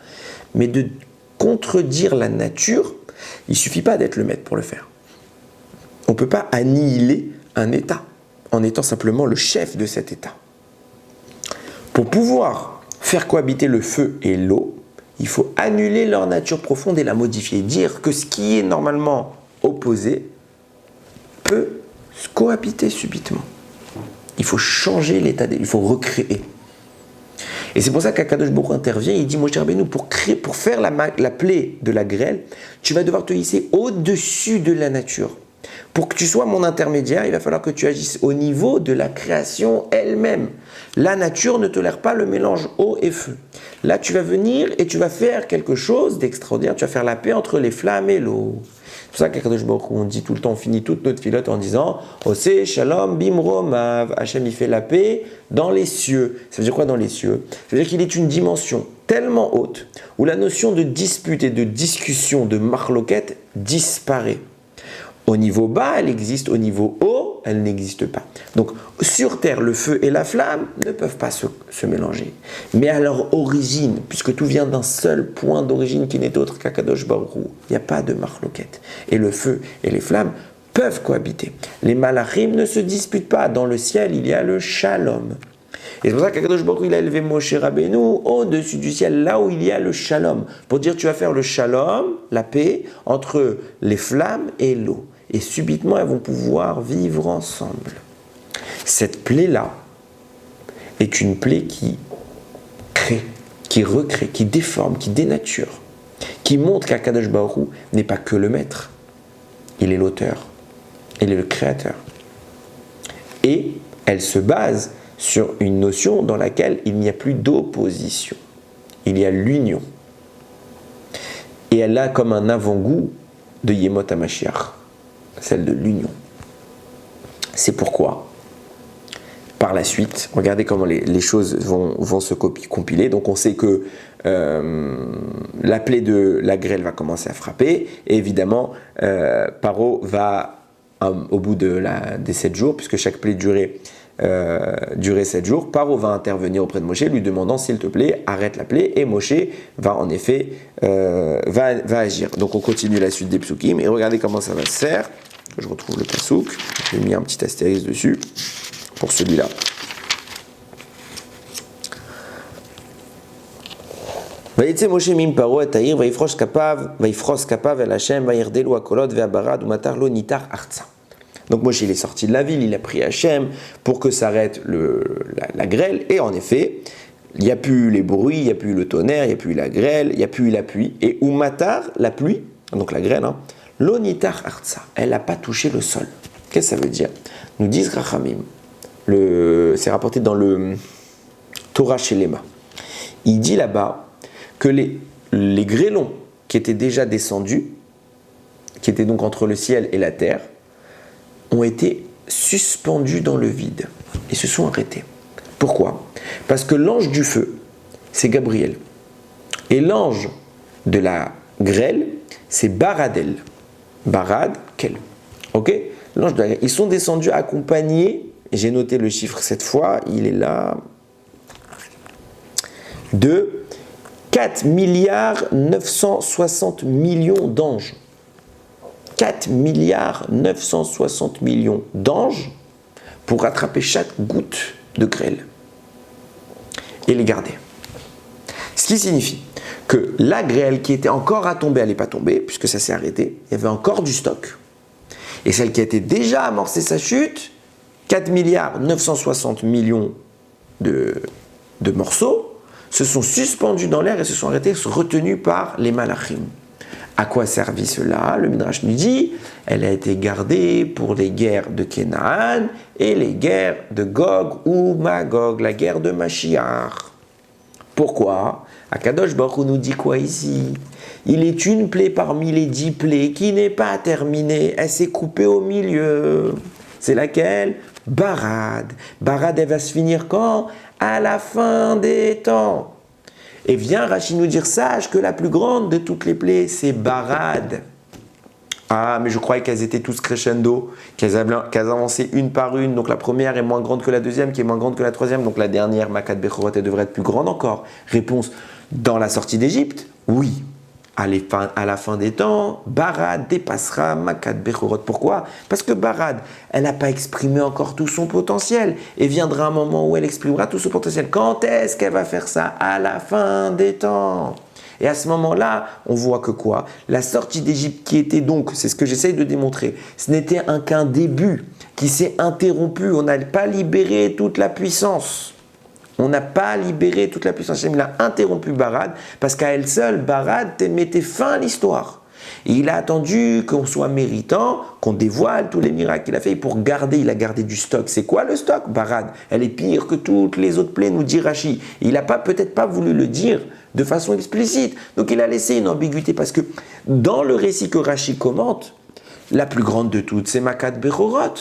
A: Mais de contredire la nature, il ne suffit pas d'être le maître pour le faire. On ne peut pas annihiler un État en étant simplement le chef de cet État. Pour pouvoir faire cohabiter le feu et l'eau, il faut annuler leur nature profonde et la modifier. Dire que ce qui est normalement opposé peut cohabiter subitement. Il faut changer l'état, il faut recréer. Et c'est pour ça qu'Akadosh Baruch Hu intervient, il dit, Moshe Rabbeinu, pour faire la plaie de la grêle, tu vas devoir te hisser au-dessus de la nature. Pour que tu sois mon intermédiaire, il va falloir que tu agisses au niveau de la création elle-même. La nature ne tolère pas le mélange eau et feu. Là, tu vas venir et tu vas faire quelque chose d'extraordinaire. Tu vas faire la paix entre les flammes et l'eau. C'est pour ça qu'Akadosh Baruch Hu, on dit tout le temps, on finit toute notre filote en disant Oseh Shalom Bimromav. Hachem, il fait la paix dans les cieux. Ça veut dire quoi dans les cieux? Ça veut dire qu'il est une dimension tellement haute où la notion de dispute et de discussion, de marloquette disparaît. Au niveau bas, elle existe. Au niveau haut, elle n'existe pas. Donc, sur Terre, le feu et la flamme ne peuvent pas se mélanger. Mais à leur origine, puisque tout vient d'un seul point d'origine qui n'est autre qu'Akadosh Baruch Hu, il n'y a pas de marloquette. Et le feu et les flammes peuvent cohabiter. Les malachim ne se disputent pas. Dans le ciel, il y a le shalom. Et c'est pour ça qu'Akadosh Baruch Hu, il a élevé Moshe Rabbeinu au-dessus du ciel, là où il y a le shalom. Pour dire, tu vas faire le shalom, la paix, entre les flammes et l'eau. Et subitement, elles vont pouvoir vivre ensemble. Cette plaie-là est une plaie qui crée, qui recrée, qui déforme, qui dénature, qui montre qu'Akadosh Baruch Hu n'est pas que le maître, il est l'auteur, il est le créateur. Et elle se base sur une notion dans laquelle il n'y a plus d'opposition, il y a l'union. Et elle a comme un avant-goût de Yemot HaMashiach, celle de l'union. C'est pourquoi, par la suite, regardez comment les choses vont se compiler. Donc on sait que la plaie de la grêle va commencer à frapper, et évidemment, Paro va, au bout des 7 jours, puisque chaque plaie durait 7 jours, Paro va intervenir auprès de Moshe, lui demandant, s'il te plaît, arrête la plaie, et Moshe va en effet va agir. Donc on continue la suite des psukim, et regardez comment ça va se faire. Je retrouve le pasouk, j'ai mis un petit astérisque dessus, pour celui-là. ויצא משה מן פרעה את העיר ויפרוס כפיו אל השם וירדלו הקולות והברד ומטר לו ניתח ארצה. Donc Moshe il est sorti de la ville, il a prié Hachem pour que s'arrête la grêle, et en effet, il n'y a plus les bruits, il n'y a plus le tonnerre, il n'y a plus la grêle, il n'y a plus la pluie, et Umatar, la pluie, donc la grêle, l'onitar artsa, elle n'a pas touché le sol. Qu'est-ce que ça veut dire? Nous disent Rachamim, c'est rapporté dans le Torah Shelema. Il dit là-bas que les grêlons qui étaient déjà descendus, qui étaient donc entre le ciel et la terre, ont été suspendus dans le vide et se sont arrêtés. Pourquoi? Parce que l'ange du feu, c'est Gabriel. Et l'ange de la grêle, c'est Baradel. Barad, quel? Ok? L'ange de la grêle. Ils sont descendus accompagnés, j'ai noté le chiffre cette fois, il est là, de 4 milliards 960 millions d'anges. 4 milliards 960 millions d'anges pour rattraper chaque goutte de grêle et les garder. Ce qui signifie que la grêle qui était encore à tomber, elle n'est pas tombée, puisque ça s'est arrêté, il y avait encore du stock. Et celle qui a été déjà amorcé sa chute, 4 milliards 960 millions de morceaux, se sont suspendus dans l'air et se sont arrêtés, retenus par les malachim. À quoi servit cela? Le Midrash nous dit, elle a été gardée pour les guerres de Canaan et les guerres de Gog ou Magog, la guerre de Mashiach. Pourquoi? Akadosh Baruch Hu nous dit quoi ici? Il est une plaie parmi les 10 plaies qui n'est pas terminée, elle s'est coupée au milieu. C'est laquelle? Barad. Barad, elle va se finir quand? À la fin des temps. Et vient Rachid nous dire, sache que la plus grande de toutes les plaies, c'est Barad. Ah, mais je croyais qu'elles étaient tous crescendo, qu'elles avançaient une par une. Donc la première est moins grande que la deuxième, qui est moins grande que la troisième. Donc la dernière, Makat Bechorot, elle devrait être plus grande encore. Réponse, dans la sortie d'Égypte, oui. À la fin des temps, Barad dépassera Makat Bechorot. Pourquoi? Parce que Barad, elle n'a pas exprimé encore tout son potentiel. Et viendra un moment où elle exprimera tout son potentiel. Quand est-ce qu'elle va faire ça? À la fin des temps. Et à ce moment-là, on voit que quoi? La sortie d'Égypte qui était donc, c'est ce que j'essaye de démontrer, ce n'était qu'un début qui s'est interrompu. On n'a pas libéré toute la puissance. On n'a pas libéré toute la puissance. Il a interrompu Barad parce qu'à elle seule, Barad mettait fin à l'histoire. Et il a attendu qu'on soit méritant, qu'on dévoile tous les miracles qu'il a fait pour garder. Il a gardé du stock. C'est quoi le stock? Barad, elle est pire que toutes les autres plaies, nous dit Rachid. Il n'a peut-être pas voulu le dire de façon explicite. Donc il a laissé une ambiguïté parce que dans le récit que Rachid commente, la plus grande de toutes, c'est Makat Bechorot.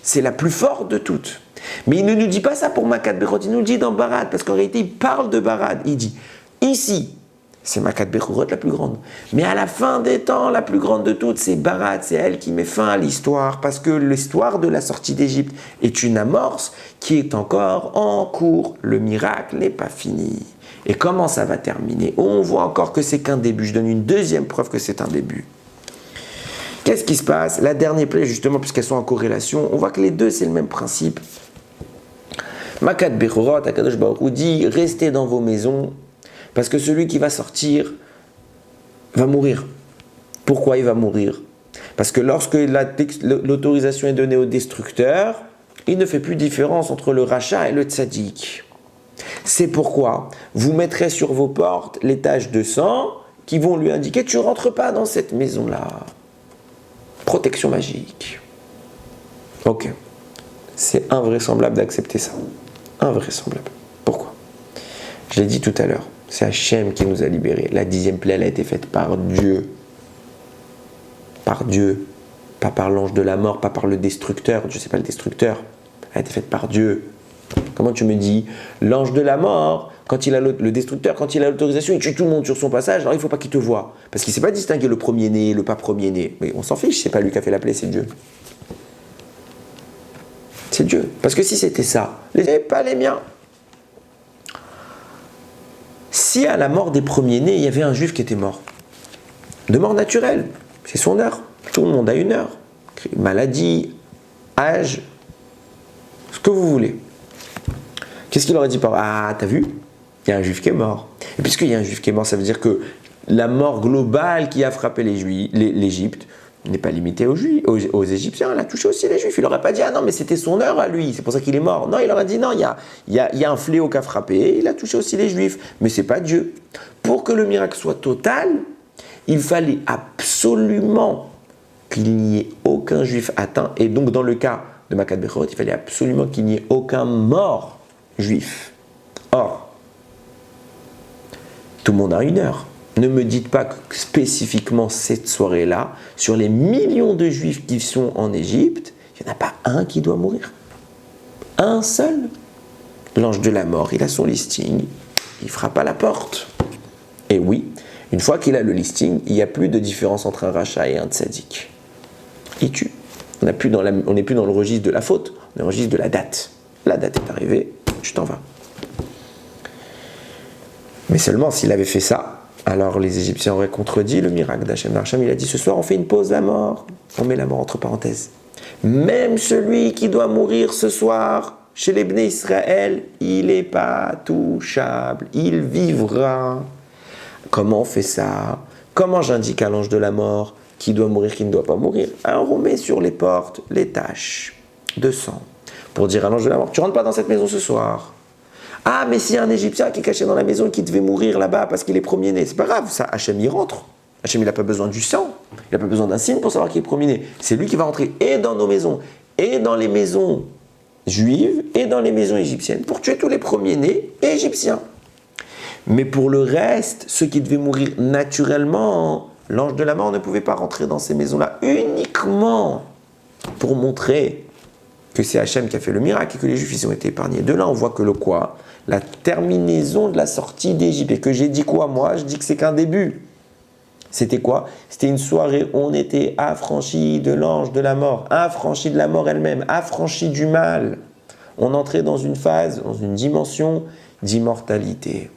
A: C'est la plus forte de toutes. Mais il ne nous dit pas ça pour Makat Bechorot, il nous le dit dans Barad, parce qu'en réalité il parle de Barad. Il dit, ici, c'est Makat Bechorot la plus grande. Mais à la fin des temps, la plus grande de toutes, c'est Barad, c'est elle qui met fin à l'histoire, parce que l'histoire de la sortie d'Égypte est une amorce qui est encore en cours. Le miracle n'est pas fini. Et comment ça va terminer? On voit encore que c'est qu'un début. Je donne une deuxième preuve que c'est un début. Qu'est-ce qui se passe? La dernière plaie, justement, puisqu'elles sont en corrélation, on voit que les deux, c'est le même principe. Makat Bechorot, Akadosh Baruch Hu dit, restez dans vos maisons, parce que celui qui va sortir va mourir. Pourquoi il va mourir? Parce que lorsque l'autorisation est donnée au destructeur, il ne fait plus différence entre le rachat et le tzaddik. C'est pourquoi vous mettrez sur vos portes les taches de sang qui vont lui indiquer « Tu ne rentres pas dans cette maison-là ». Protection magique. Ok. C'est invraisemblable d'accepter ça. Invraisemblable. Pourquoi? Je l'ai dit tout à l'heure. C'est Hachem qui nous a libérés. La 10e plaie, elle a été faite par Dieu. Par Dieu. Pas par l'ange de la mort, pas par le destructeur. Dieu, c'est pas le destructeur. Elle a été faite par Dieu. Comment tu me dis? L'ange de la mort, quand il a le destructeur, quand il a l'autorisation, il tue tout le monde sur son passage, alors il ne faut pas qu'il te voie. Parce qu'il ne sait pas distinguer le premier-né, le pas premier-né. Mais on s'en fiche, c'est pas lui qui a fait la plaie, c'est Dieu. C'est Dieu. Parce que si c'était ça, pas les miens. Si à la mort des premiers-nés, il y avait un juif qui était mort, de mort naturelle, c'est son heure. Tout le monde a une heure. Maladie, âge, ce que vous voulez. Qu'est-ce qu'il aurait dit par ah, t'as vu? Il y a un juif qui est mort. Et puisqu'il y a un juif qui est mort, ça veut dire que la mort globale qui a frappé l'Égypte n'est pas limitée aux Égyptiens. Elle a touché aussi les Juifs. Il n'aurait pas dit ah non, mais c'était son heure à lui, c'est pour ça qu'il est mort. Non, il aurait dit non, il y a un fléau qui a frappé, il a touché aussi les Juifs. Mais c'est pas Dieu. Pour que le miracle soit total, il fallait absolument qu'il n'y ait aucun Juif atteint. Et donc, dans le cas de Makat Bechorot, il fallait absolument qu'il n'y ait aucun mort juif. Or, tout le monde a une heure. Ne me dites pas que spécifiquement cette soirée-là, sur les millions de juifs qui sont en Égypte, il n'y en a pas un qui doit mourir. Un seul. L'ange de la mort, il a son listing, il frappe à la porte. Et oui, une fois qu'il a le listing, il n'y a plus de différence entre un rachat et un tzaddik. Il tue. On n'est plus dans le registre de la faute, on est dans le registre de la date. La date est arrivée, tu t'en vas. Mais seulement s'il avait fait ça, alors les Égyptiens auraient contredit le miracle d'Hachem. Hachem, il a dit ce soir on fait une pause la mort. On met la mort entre parenthèses. Même celui qui doit mourir ce soir, chez les Bnei Israël, il n'est pas touchable. Il vivra. Comment on fait ça? Comment j'indique à l'ange de la mort qui doit mourir, qui ne doit pas mourir? Alors on met sur les portes les taches de sang. Pour dire à l'ange de la mort, tu rentres pas dans cette maison ce soir. Ah, mais s'il y a un Égyptien qui est caché dans la maison et qui devait mourir là-bas parce qu'il est premier-né, c'est pas grave, ça, Hachem y rentre. Hachem, il n'a pas besoin du sang, il n'a pas besoin d'un signe pour savoir qu'il est premier-né. C'est lui qui va rentrer et dans nos maisons, et dans les maisons juives, et dans les maisons égyptiennes, pour tuer tous les premiers-nés égyptiens. Mais pour le reste, ceux qui devaient mourir naturellement, l'ange de la mort ne pouvait pas rentrer dans ces maisons-là uniquement pour montrer que c'est Hachem qui a fait le miracle et que les Juifs ils ont été épargnés. De là, on voit que le quoi? la terminaison de la sortie d'Égypte. Et que j'ai dit quoi moi? Je dis que c'est qu'un début. C'était quoi? C'était une soirée où on était affranchi de l'ange de la mort, affranchi de la mort elle-même, affranchi du mal. On entrait dans une phase, dans une dimension d'immortalité.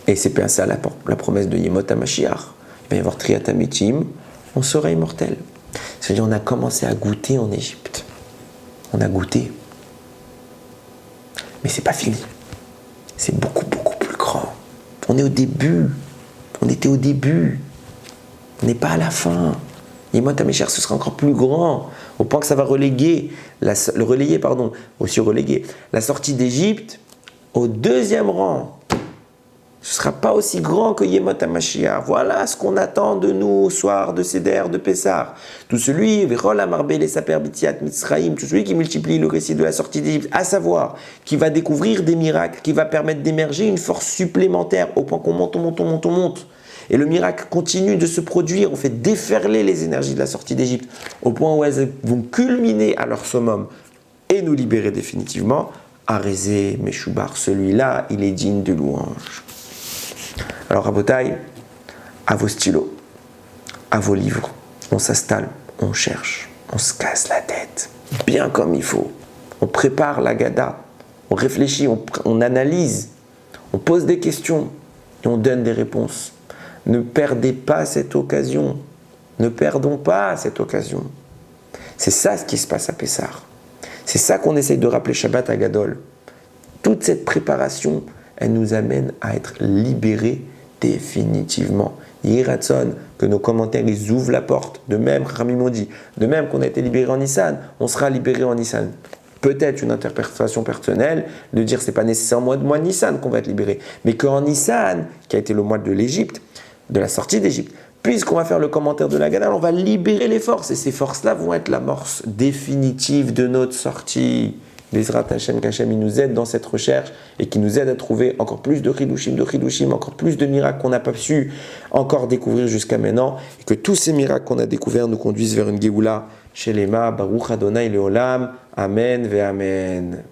A: Et c'est bien ça la promesse de Yemot HaMashiach. Il va y avoir Triat HaMetim, on sera immortel. C'est-à-dire on a commencé à goûter en Égypte. On a goûté. Mais c'est pas fini. C'est beaucoup, beaucoup plus grand. On est au début. On était au début. On n'est pas à la fin. Yemot HaMashiach, ce sera encore plus grand. Au point que ça va relayer la sortie d'Égypte au deuxième rang. Ce ne sera pas aussi grand que Yemot HaMashiach. Voilà ce qu'on attend de nous au soir de Seder, de Pessah. Tout celui, tout celui qui multiplie le récit de la sortie d'Égypte, à savoir, qui va découvrir des miracles, qui va permettre d'émerger une force supplémentaire au point qu'on monte. Et le miracle continue de se produire, on fait déferler les énergies de la sortie d'Égypte au point où elles vont culminer à leur summum et nous libérer définitivement. Arézé, Meshoubar, celui-là, il est digne de louange. Alors, Rabotai, à vos stylos, à vos livres, on s'installe, on cherche, on se casse la tête, bien comme il faut. On prépare la Gada, on réfléchit, on analyse, on pose des questions et on donne des réponses. Ne perdez pas cette occasion. Ne perdons pas cette occasion. C'est ça ce qui se passe à Pessah. C'est ça qu'on essaye de rappeler Shabbat à Gadol. Toute cette préparation, elle nous amène à être libérés définitivement. Yiratson, que nos commentaires ils ouvrent la porte. De même, Rami m'ont dit, de même qu'on a été libéré en Nissan, on sera libéré en Nissan. Peut-être une interprétation personnelle de dire c'est pas nécessairement au mois de Nissan qu'on va être libéré, mais qu'en Nissan, qui a été le mois de l'Égypte, de la sortie d'Égypte, puisqu'on va faire le commentaire de la Gada, on va libérer les forces, et ces forces-là vont être l'amorce définitive de notre sortie. Bezrat Hashem, qu'Hashem il nous aide dans cette recherche et qui nous aide à trouver encore plus de chidushim, encore plus de miracles qu'on n'a pas su encore découvrir jusqu'à maintenant, et que tous ces miracles qu'on a découverts nous conduisent vers une Géoula chez les Ma, Baruch Adonai Leolam, Amen ve Amen.